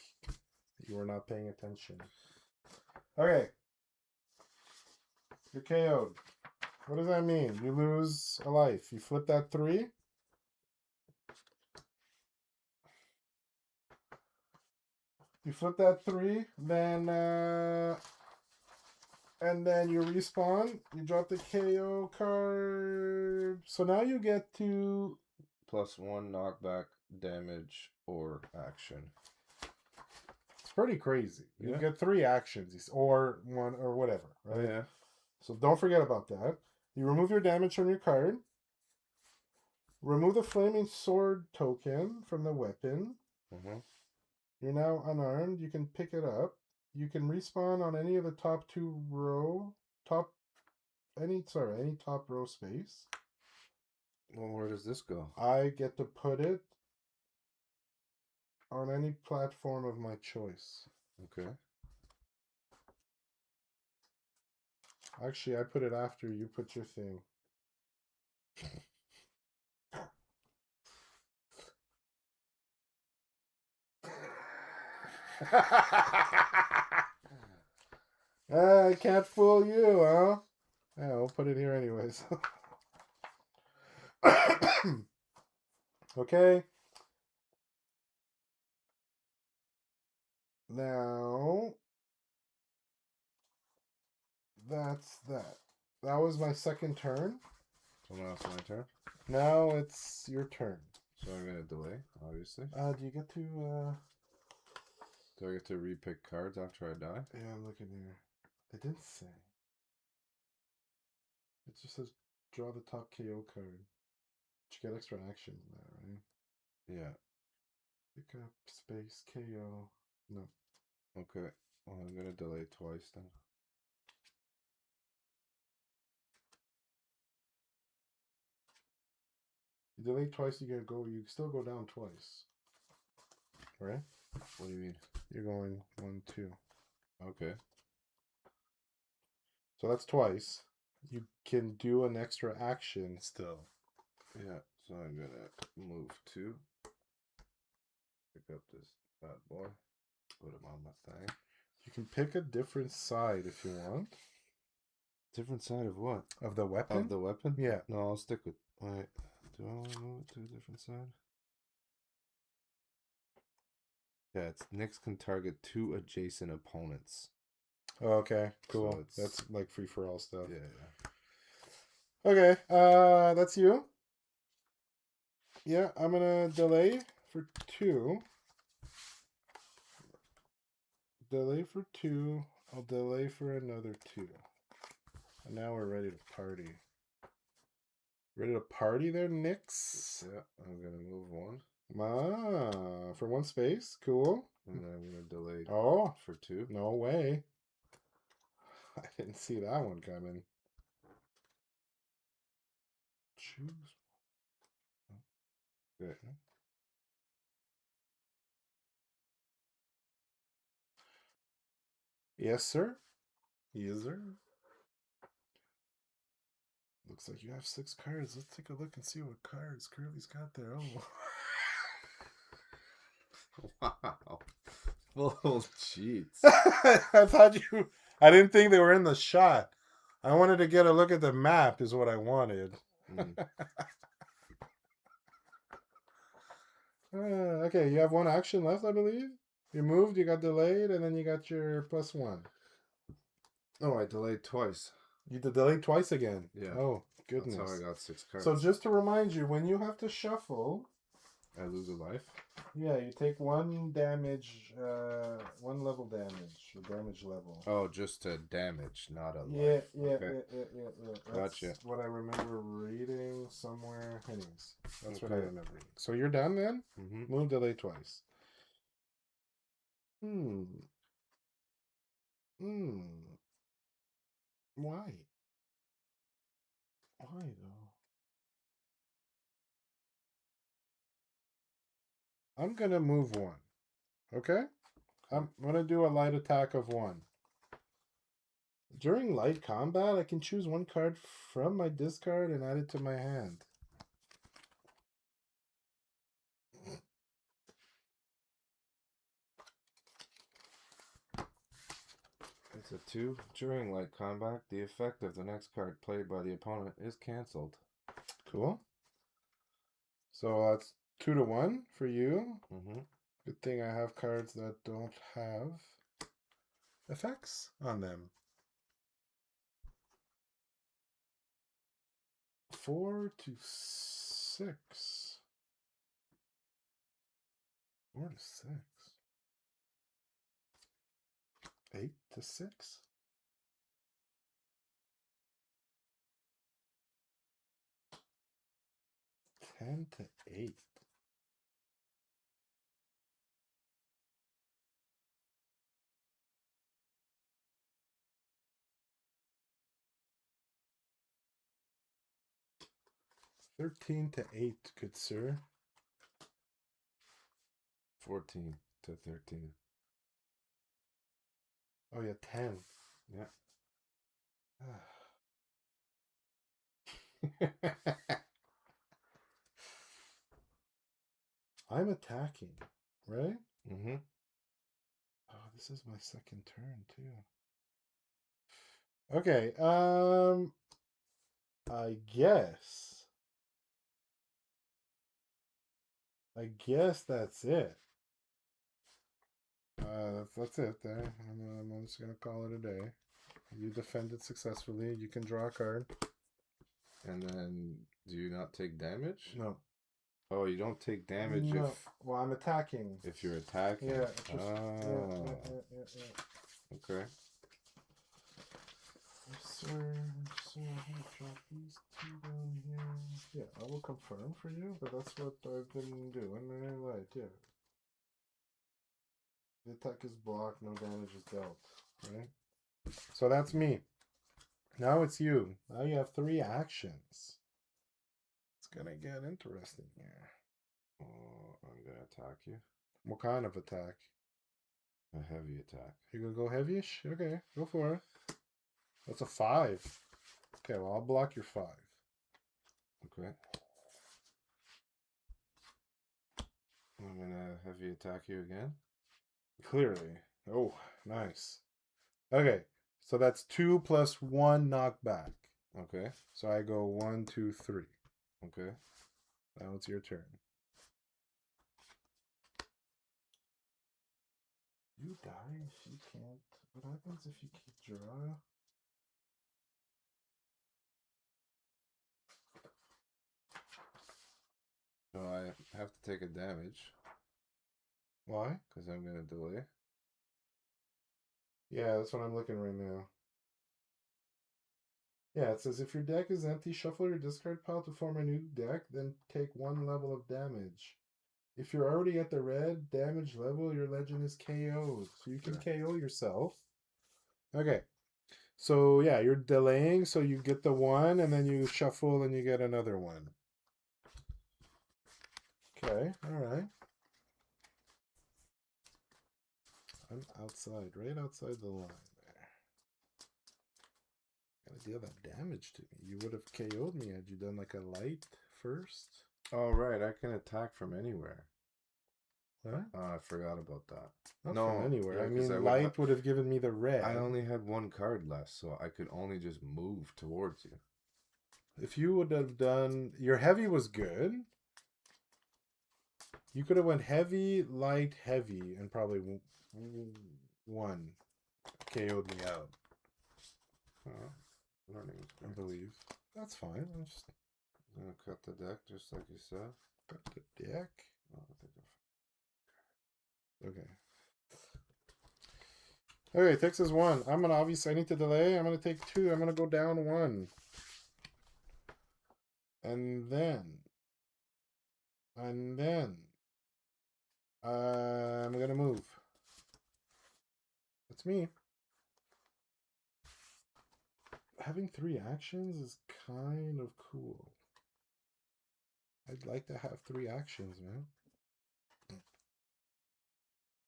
you were not paying attention. Okay. You're KO'd. What does that mean? You lose a life. You flip that 3. You flip that 3, then and then you respawn. You drop the KO card. So now you get to +1 knockback, damage, or action. It's pretty crazy. You get 3 actions or 1 or whatever, right? Yeah. So don't forget about that. You remove your damage from your card. Remove the flaming sword token from the weapon. You're now unarmed. You can pick it up. You can respawn on any of the top 2 row, any top row space. Well, where does this go? I get to put it on any platform of my choice. Okay. Actually, I put it after you put your thing. I can't fool you, huh? Yeah, we'll put it here anyways. Okay. Now, that's that. That was my second turn. So now it's my turn? Now it's your turn. So I'm going to delay, obviously. Do you get to... Do I get to repick cards after I die? Yeah, I'm looking here. It didn't say. It just says draw the top KO card. But you get extra action in that, right? Yeah. Pick up, space, KO. No. Okay. Well, I'm going to delay twice then. You delay twice, you still go down twice. Right? What do you mean? You're going 1, 2. Okay. So that's twice. You can do an extra action still. Yeah, so I'm going to move 2. Pick up this bad boy. Put him on my thing. You can pick a different side if you want. Different side of what? Of the weapon? Of the weapon? Yeah. No, I'll stick with... Wait. Do I want to move it to a different side? Yeah, it's Nyx can target 2 adjacent opponents. Oh, okay, cool. So that's like free-for-all stuff. Yeah. Okay, that's you. Yeah, I'm going to delay for 2. Delay for 2. I'll delay for another 2. And now we're ready to party. Ready to party there, Nyx? Yeah, I'm going to move 1. For 1 space. Cool. And then I'm going to delay for 2. No way. I didn't see that one coming. Choose. Good. Yes, sir. Yes, sir. Looks like you have 6 cards. Let's take a look and see what cards Curly's got there. Oh. Wow. Full cheats. I didn't think they were in the shot. I wanted to get a look at the map is what I wanted. Okay, you have 1 action left, I believe. You moved, you got delayed, and then you got your +1. Oh, I delayed twice. You delayed twice again. Yeah. Oh, goodness. That's how I got 6 cards. So just to remind you, when you have to shuffle... I lose a life? Yeah, you take 1 damage, 1 level damage, or damage level. Oh, just to damage, not a life. Yeah. Gotcha. That's what I remember reading somewhere. Anyways, that's what I remember reading. So you're done then? Mm-hmm. Move delay twice. Hmm. Hmm. Why? Why though? I'm gonna move one. Okay? I'm gonna do a light attack of 1. During light combat, I can choose 1 card from my discard and add it to my hand. It's a 2. During light combat, the effect of the next card played by the opponent is cancelled. Cool. So that's 2 to 1 for you. Mm-hmm. Good thing I have cards that don't have effects on them. 4 to 6. 4 to 6. 8 to 6. 10 to 8. $13 to 8, good sir. 14 to 13. Oh yeah, 10. Yeah. I'm attacking, right? Mm-hmm. Oh, this is my second turn too. Okay, I guess that's it. That's it there. I'm just gonna call it a day. You defended successfully. You can draw a card. And then, do you not take damage? No. Oh, you don't take damage No. Well, I'm attacking. if you're attacking. Yeah. Okay. Sir, I'm gonna drop these 2 down here. Yeah, I will confirm for you, but that's what I've been doing. I lied, yeah. The attack is blocked, no damage is dealt. Right? So that's me. Now it's you. Now you have 3 actions. It's gonna get interesting here. Oh, I'm gonna attack you. What kind of attack? A heavy attack. You gonna go heavyish? Okay, go for it. That's a 5. Okay, well I'll block your 5. Okay. I'm gonna heavy attack you again. Clearly. Oh, nice. Okay, so that's 2 plus 1 knockback. Okay. So I go 1, 2, 3. Okay. Now it's your turn. You die if you can't. What happens if you keep draw? So I have to take a damage. Why? Because I'm gonna delay. Yeah, that's what I'm looking right now. Yeah, it says if your deck is empty, shuffle your discard pile to form a new deck, then take 1 level of damage. If you're already at the red damage level, your legend is KO'd. So you can KO yourself. Okay. So yeah, you're delaying, so you get the 1, and then you shuffle and you get another 1. Okay, alright. I'm outside, right outside the line there. Gotta deal that damage to me. You would have KO'd me had you done like a light first. Oh, right. I can attack from anywhere. What? I forgot about that. Not No, from anywhere. yeah, I 'cause mean, I would light would have given me the red. I only had 1 card left, so I could only just move towards you. If you would have done your heavy was good. You could have went heavy, light, heavy, and probably 1 KO'd me out. Learning. I believe that's fine. I'm just gonna cut the deck just like you said. cut the deck. Oh, I think Okay. Okay, Texas 1. I'm gonna obviously I need to delay. I'm gonna take 2. I'm gonna go down 1. And then I'm gonna move. That's me. Having 3 actions is kind of cool. I'd like to have 3 actions, man.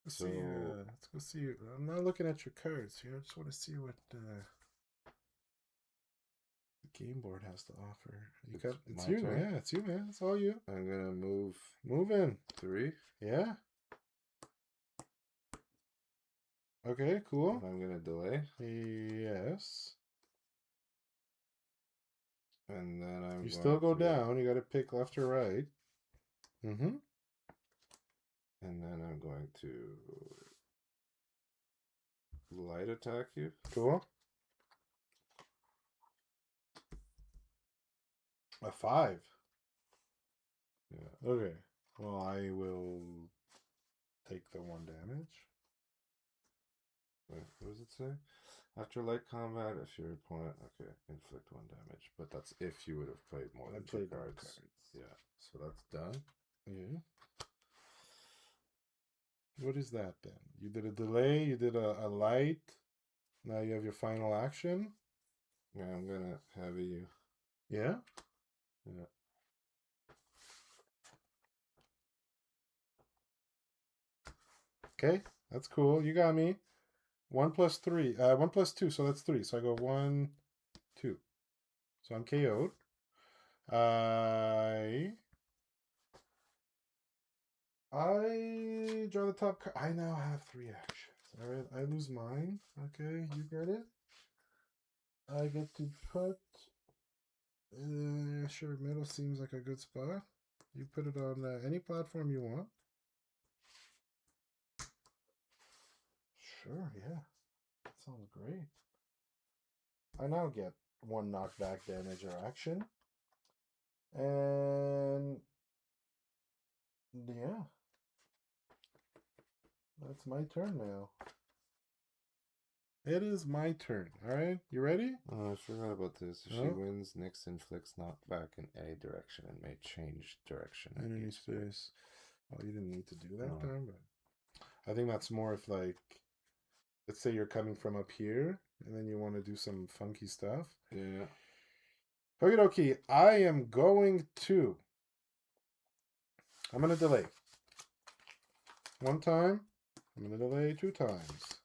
Let's see. Let's go see. I'm not looking at your cards here. I just want to see what the game board has to offer. It's you, turn? yeah. It's you, man. It's all you. I'm gonna move in 3. Yeah. Okay, cool. I'm gonna delay. Yes. And then I'm You still go to, down. You got to pick left or right. Mm-hmm. And then I'm going to light attack you. Cool. A 5. Yeah. Okay. Well, I will take the 1 damage. Wait, what does it say? After light combat, if your opponent, okay, inflict 1 damage. But that's if you would have played more than 2 cards. Yeah. So that's done. Yeah. What is that then? You did a delay, you did a light. Now you have your final action. Yeah, I'm gonna heavy you. Yeah? Yeah. Okay, that's cool. You got me. 1 plus 3. 1 plus 2, so that's 3. So I go 1, 2. So I'm KO'd. I draw the top card. I now have 3 actions. Alright, I lose mine. Okay, you get it? I get to put... sure, middle seems like a good spot. You put it on any platform you want. Sure, yeah. That sounds great. I now get 1 knockback damage or action. And... yeah. That's my turn now. It is my turn. Alright, you ready? Oh, I forgot about this. If she wins, Nyx inflicts knockback in a direction and may change direction. Enemy space. Oh, you didn't need to do that there, but I think that's more if, like, let's say you're coming from up here and then you want to do some funky stuff. Yeah. Okie dokie. I am going to. I'm going to delay. 1 time. I'm going to delay 2 times.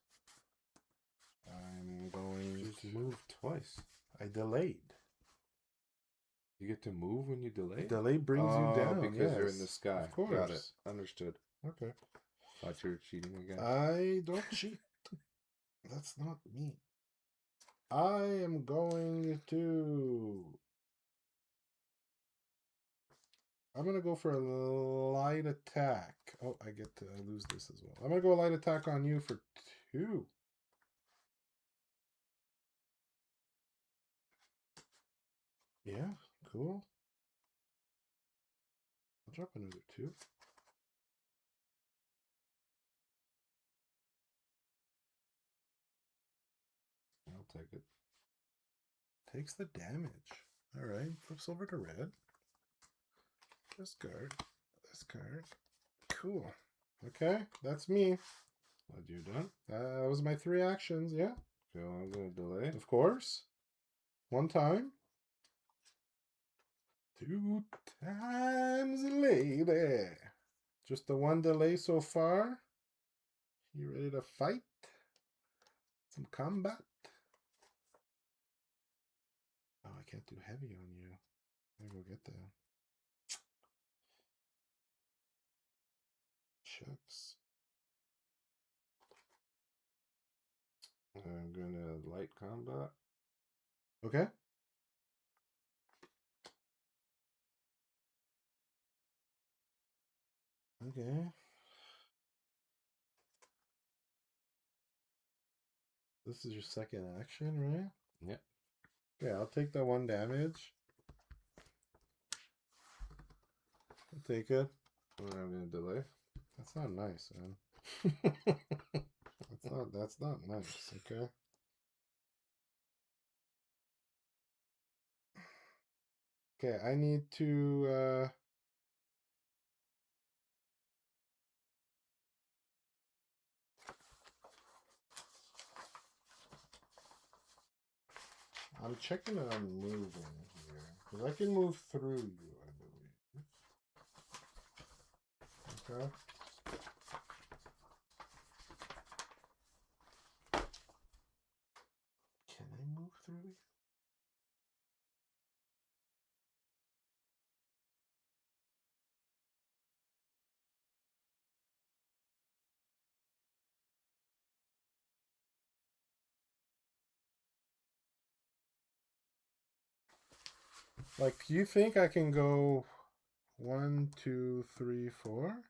I'm going to move twice. I delayed. You get to move when you delay? Delay brings you down. Because you're in the sky. Of course. Got it. Understood. Okay. Thought you were cheating again. I don't cheat. That's not me. I am going to... I'm going to go for a light attack. Oh, I lose this as well. I'm going to go a light attack on you for 2. Yeah, cool. I'll drop another 2. I'll take it. Takes the damage. All right, flips over to red. Discard. Discard. Cool. Okay, that's me. What, you done? That was my 3 actions, yeah. Okay, well, I'm going to delay. Of course. 1 time. 2 times, lady. Just the 1 delay so far. You ready to fight? Some combat? Oh, I can't do heavy on you. I go get that. Shucks. I'm going to light combat. Okay. Okay. This is your 2nd action, right? Yep. Yeah, I'll take that 1 damage. I'll take it. And I'm going to delay. That's not nice, man. That's not nice, okay? Okay, I need to I'm checking on moving here. Because I can move through you, I believe. Okay. Can I move through you? Like, do you think I can go 1, 2, 3, 4?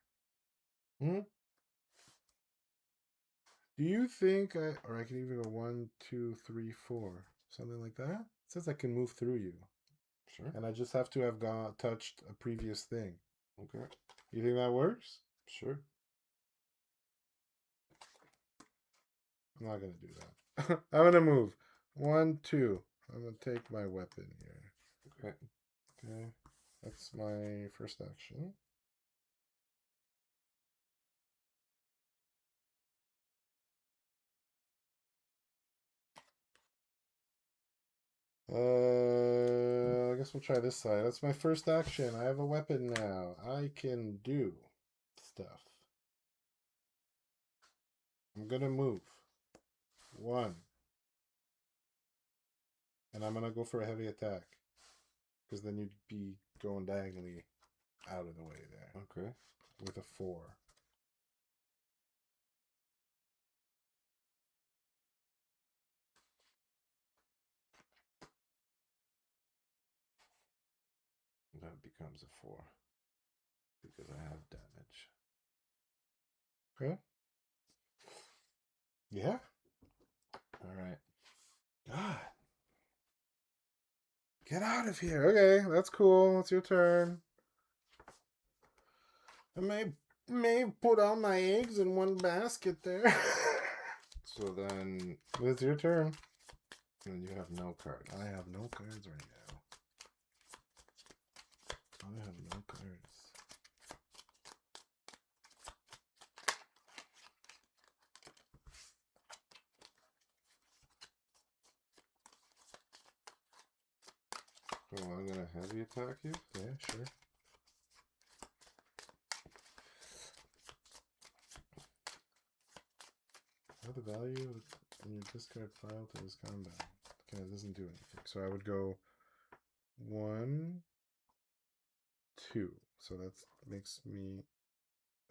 Hmm? Do you think or I can even go 1, 2, 3, 4, something like that? It says I can move through you. Sure. And I just have to have touched a previous thing. Okay. You think that works? Sure. I'm not gonna do that. I'm gonna move. 1, 2. I'm gonna take my weapon here. Okay. Okay. That's my first action. I guess we'll try this side. That's my first action. I have a weapon now. I can do stuff. I'm gonna move. 1. And I'm gonna go for a heavy attack. Because then you'd be going diagonally out of the way there. Okay. With a 4. That becomes a 4. Because I have damage. Okay. Yeah. Alright. God. Get out of here. Okay, that's cool. It's your turn. I may put all my eggs in one basket there. So then It's your turn. And you have no cards. I have no cards right now. I have no cards. So I'm gonna heavy attack you? Yeah, sure. Add the value in your discard file to this combat. Okay, it doesn't do anything. So I would go 1, 2. So that makes me,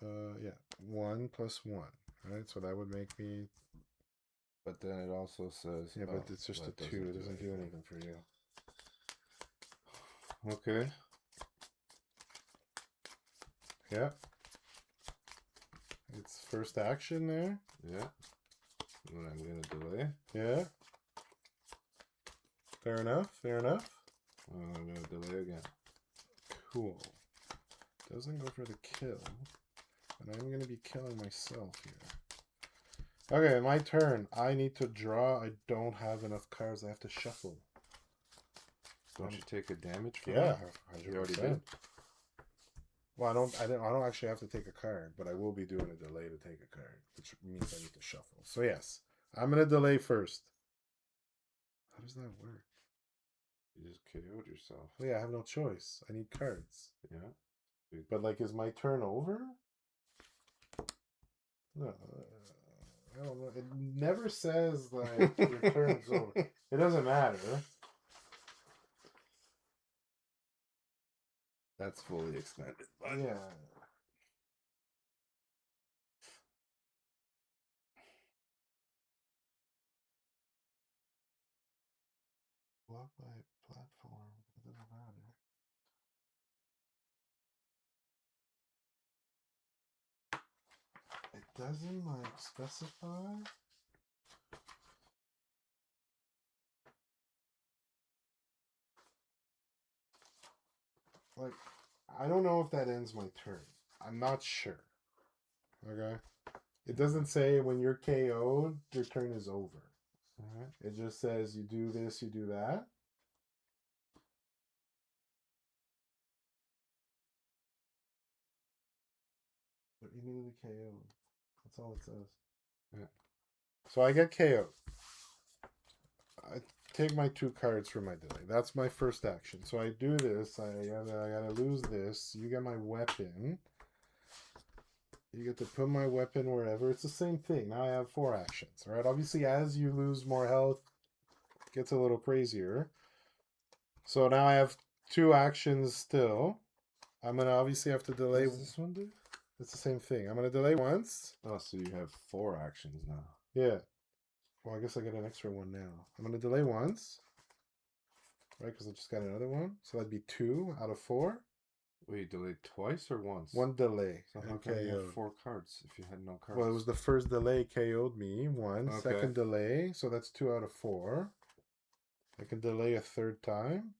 yeah, 1 plus 1. Right, so that would make me. But then it also says. Yeah, but it's just a 2. It doesn't do anything for you. Okay. Yeah. It's first action there. Yeah. And I'm gonna delay. Yeah. Fair enough. Fair enough. And I'm gonna delay again. Cool. Doesn't go for the kill. And I'm gonna be killing myself here. Okay, my turn. I need to draw. I don't have enough cards. I have to shuffle. Don't you take a damage for Yeah, that? You already did. Well, I don't actually have to take a card, but I will be doing a delay to take a card, which means I need to shuffle. So yes, I'm gonna delay first. How does that work? You just KO'd yourself. Well, yeah, I have no choice. I need cards. Yeah. But like, is my turn over? No, I don't know. It never says like your turn's over. It doesn't matter. That's fully expended. But Yeah. Blocked by platform. It doesn't matter. It doesn't like specify. Like, I don't know if that ends my turn. I'm not sure. Okay? It doesn't say when you're KO'd, your turn is over. Alright. It just says you do this, you do that. But immediately KO'd. That's all it says. Yeah. So I get KO'd. take my 2 cards for my delay. That's my first action. So I do this. I gotta lose this. You get my weapon. You get to put my weapon wherever. It's the same thing. Now I have 4 actions. All right. Obviously, as you lose more health, it gets a little crazier. So now I have 2 actions still. I'm gonna obviously have to delay. What does this one do? It's the same thing. I'm gonna delay once. Oh, so you have 4 actions now. Yeah. Well, I guess I get an extra one now. I'm gonna delay once. Right, because I just got another one. So that'd be 2 out of 4. Wait, you delayed twice or once? 1 delay. So how come you have 4 cards if you had no cards? Well, it was the first delay KO'd me. 1. Okay. Second delay. So that's 2 out of 4. I can delay a 3rd time.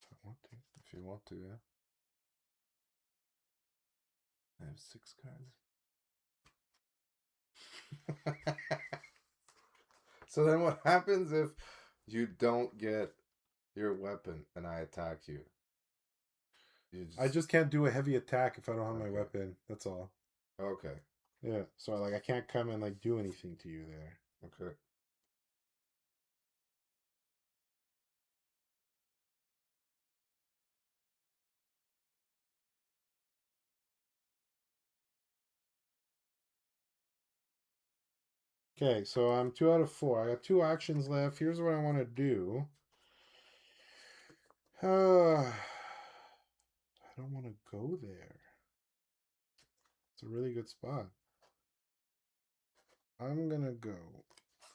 If I want to. If you want to, yeah. I have 6 cards. So then what happens if you don't get your weapon and I attack you? I just can't do a heavy attack if I don't have my Okay. weapon. That's all. Okay. Yeah. So like I can't come and like do anything to you there. Okay. Okay, so I'm 2 out of 4. I got 2 actions left. Here's what I want to do. I don't want to go there. It's a really good spot. I'm going to go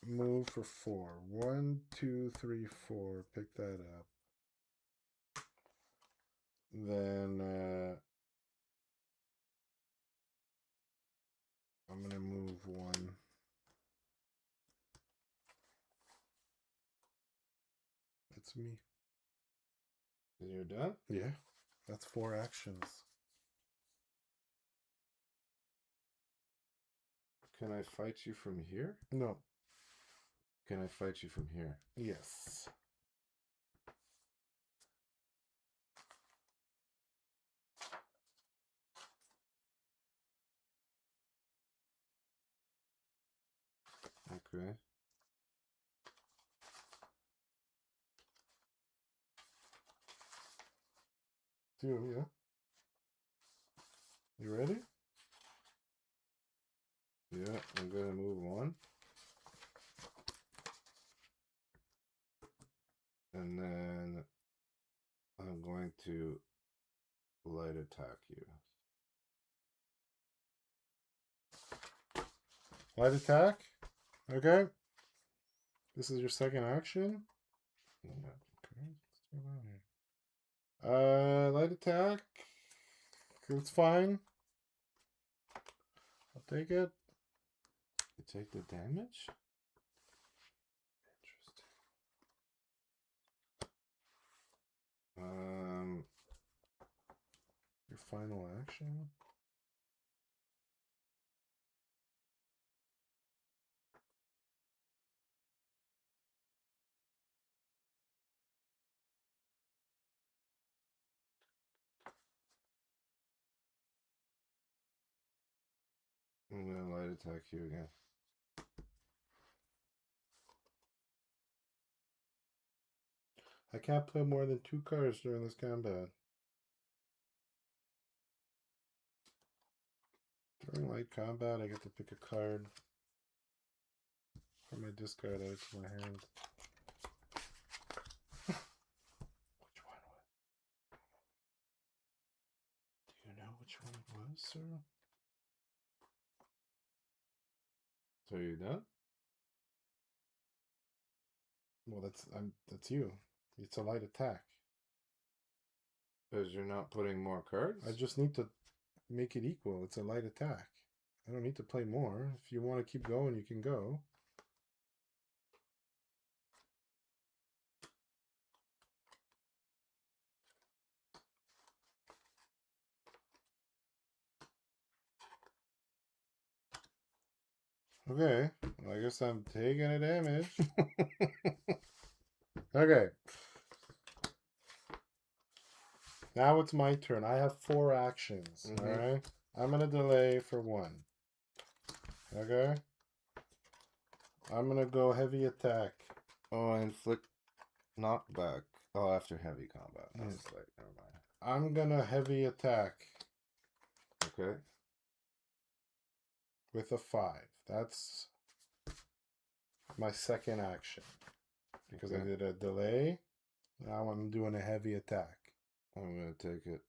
move for 4. 1, 2, 3, 4. Pick that up. Then I'm going to move 1. That's me. And you're done? Yeah, that's 4 actions. Can I fight you from here? No. Can I fight you from here? Yes. Okay. Yeah. You ready? Yeah, I'm gonna move 1. And then I'm going to light attack you. Light attack. Okay. This is your second action. Yeah. Okay. What's going on here? Light attack. It's fine. I'll take it. You take the damage? Interesting. Your final action. I'm gonna light attack you again. I can't play more than 2 cards during this combat. During light combat, I get to pick a card from my discard, add it to my hand. Which one? Do you know which one it was, sir? So you done? Well, that's you. It's a light attack. Because you're not putting more cards? I just need to make it equal. It's a light attack. I don't need to play more. If you want to keep going, you can go. Okay, well, I guess I'm taking a damage. Okay. Now it's my turn. I have 4 actions. Mhm. All right. I'm gonna delay for 1. Okay. I'm gonna go heavy attack. Oh, I inflict knockback. Oh, after heavy combat. Mm. That's like, never mind. I'm gonna heavy attack Okay. with a 5. That's my second action. Because I Okay. did a delay. Now I'm doing a heavy attack. I'm gonna take it.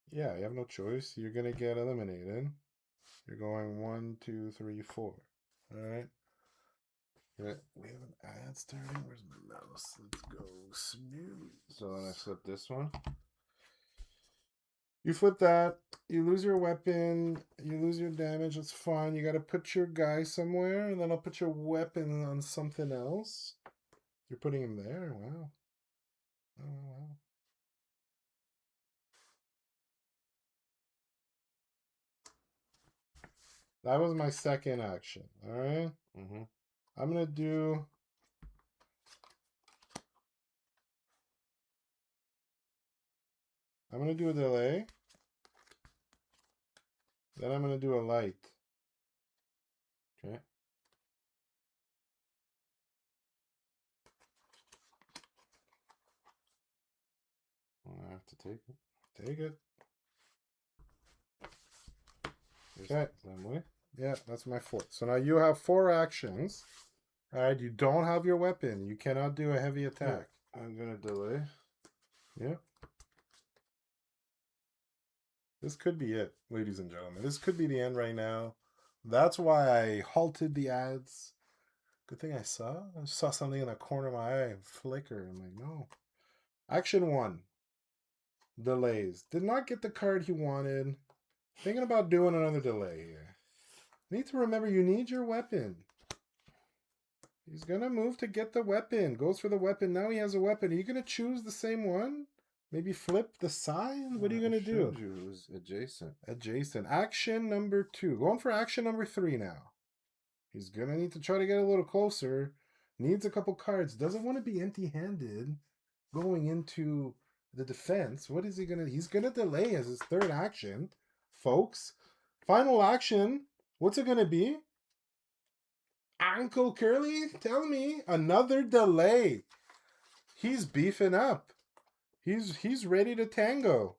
Yeah, you have no choice. You're gonna get eliminated. You're going 1, 2, 3, 4. Alright. Okay. We have an ad starting. Where's my mouse? Let's go. Smooth. So then I flip this one. You flip that, you lose your weapon, you lose your damage, that's fine. You gotta put your guy somewhere, and then I'll put your weapon on something else. You're putting him there? Wow. Oh, wow. That was my second action, alright? Mm-hmm. I'm gonna do... I'm gonna do a delay. Then I'm gonna do a light. Okay. I have to take it. Take it. Here's Okay. Same way. Yeah, that's my 4th. So now you have 4 actions. Alright, you don't have your weapon. You cannot do a heavy attack. Yeah. I'm gonna delay. Yeah. This could be it, ladies and gentlemen. This could be the end right now. That's why I halted the ads. Good thing I saw something in the corner of my eye flicker. I'm like, no. Action 1. Delays. Did not get the card he wanted. Thinking about doing another delay here. Need to remember you need your weapon. He's going to move to get the weapon. Goes for the weapon. Now he has a weapon. Are you going to choose the same one? Maybe flip the side? What are you going to do? It was adjacent. Adjacent. Action number 2. Going for action number 3 now. He's going to need to try to get a little closer. Needs a couple cards. Doesn't want to be empty-handed going into the defense. What is he going to... He's going to delay as his third action, folks. Final action. What's it going to be? Uncle Curley, tell me. Another delay. He's beefing up. He's ready to tango.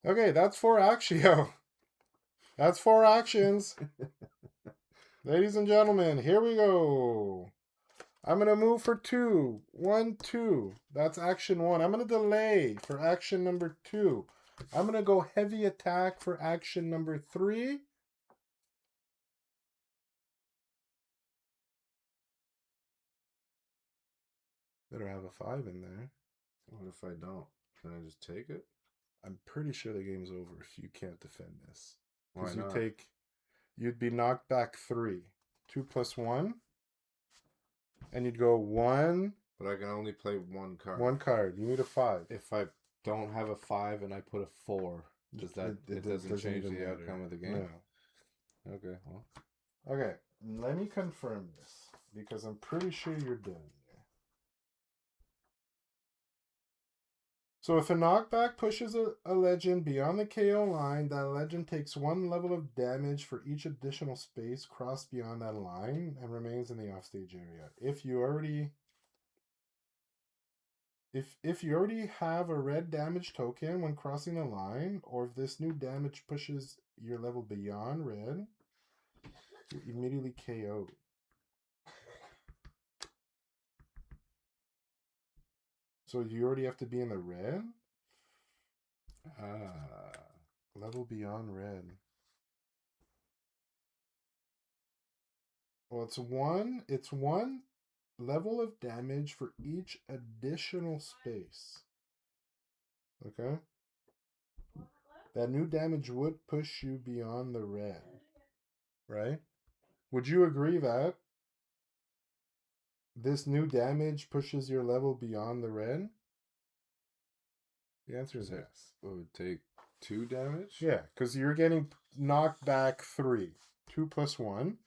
Okay, that's 4 actions. That's 4 actions. Ladies and gentlemen, here we go. I'm going to move for 2. 1, 2. That's action 1. I'm going to delay for action number 2. I'm going to go heavy attack for action number 3. Better have a 5 in there. What if I don't? Can I just take it? I'm pretty sure the game's over if you can't defend this. Why Because not? you'd be knocked back 3. 2 plus 1. And you'd go 1. But I can only play 1 card. 1 card. You need a 5. If I don't have a 5 and I put a 4, does that it doesn't change the outcome of the game? No. Okay, well. Okay, let me confirm this because I'm pretty sure you're done here. So if a knockback pushes a legend beyond the KO line, that legend takes 1 level of damage for each additional space crossed beyond that line and remains in the offstage area. If you already have a red damage token when crossing the line, or if this new damage pushes your level beyond red, you're immediately KO'd. So you already have to be in the red? Level beyond red. Well, it's one level of damage for each additional space. Okay? That new damage would push you beyond the red. Right? Would you agree that this new damage pushes your level beyond the red? The answer is yes. It would take 2 damage? Yeah, because you're getting knocked back 3. 2 plus 1.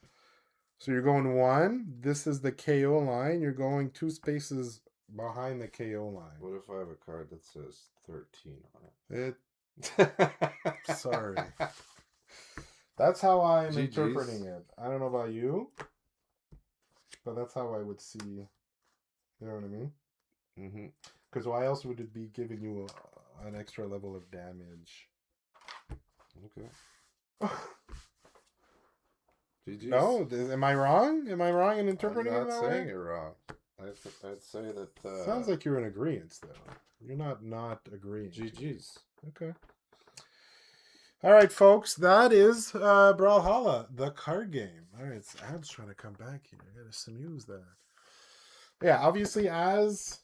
So you're going 1. This is the KO line. You're going 2 spaces behind the KO line. What if I have a card that says 13 on it? Sorry. That's how I'm GG's. interpreting it. I don't know about you. but that's how I would see. You know what I mean? Mm-hmm. Because why else would it be giving you an extra level of damage? Okay. GG's. No, am I wrong? Am I wrong in interpreting I'm it not that saying way? you're wrong. I'd say that. Sounds like you're in agreement, though. You're not agreeing. GG's. Okay. All right, folks. That is Brawlhalla, the card game. All right, it's Ab's trying to come back here. I gotta snooze that. Yeah, obviously, as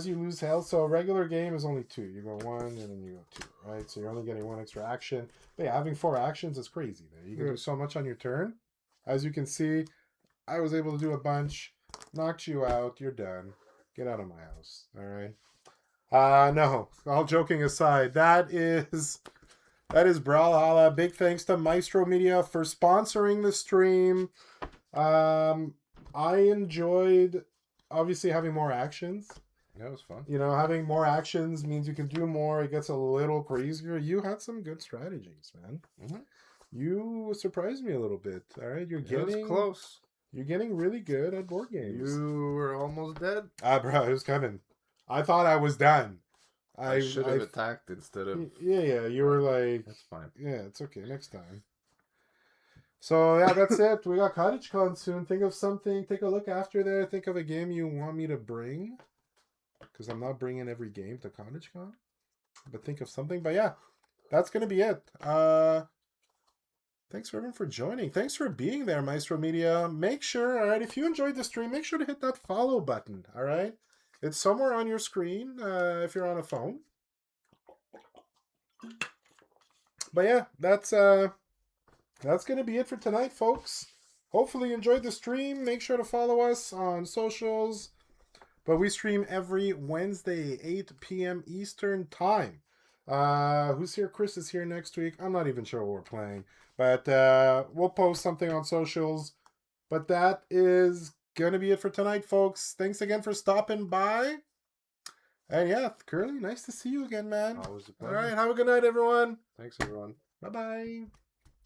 you lose health, so a regular game is only 2. You go 1 and then you go 2, right? So you're only getting 1 extra action. But yeah, having 4 actions is crazy there. You can do so much on your turn. As you can see, I was able to do a bunch. Knocked you out. You're done. Get out of my house. All right. No. All joking aside, that is Brawlhalla. Big thanks to Maestro Media for sponsoring the stream. I enjoyed obviously having more actions. Yeah, it was fun. You know, having more actions means you can do more. It gets a little crazier. You had some good strategies, man. Mm-hmm. You surprised me a little bit. All right, It was close. You're getting really good at board games. You were almost dead. Bro, it was coming. I thought I was done. I should have attacked instead of. Yeah. You were like, that's fine. Yeah, it's okay. Next time. So yeah, that's it. We got CottageCon soon. Think of something. Take a look after there. Think of a game you want me to bring. Because I'm not bringing every game to CottageCon. But think of something. But yeah, that's going to be it. Thanks everyone for joining. Thanks for being there, Maestro Media. Make sure, all right, if you enjoyed the stream, make sure to hit that follow button, all right? It's somewhere on your screen if you're on a phone. But yeah, that's going to be it for tonight, folks. Hopefully you enjoyed the stream. Make sure to follow us on socials. But we stream every Wednesday, 8 p.m. Eastern Time. Who's here? Chris is here next week. I'm not even sure what we're playing. But we'll post something on socials. But that is going to be it for tonight, folks. Thanks again for stopping by. And yeah, Curly, nice to see you again, man. Always a pleasure. All right, have a good night, everyone. Thanks, everyone. Bye-bye.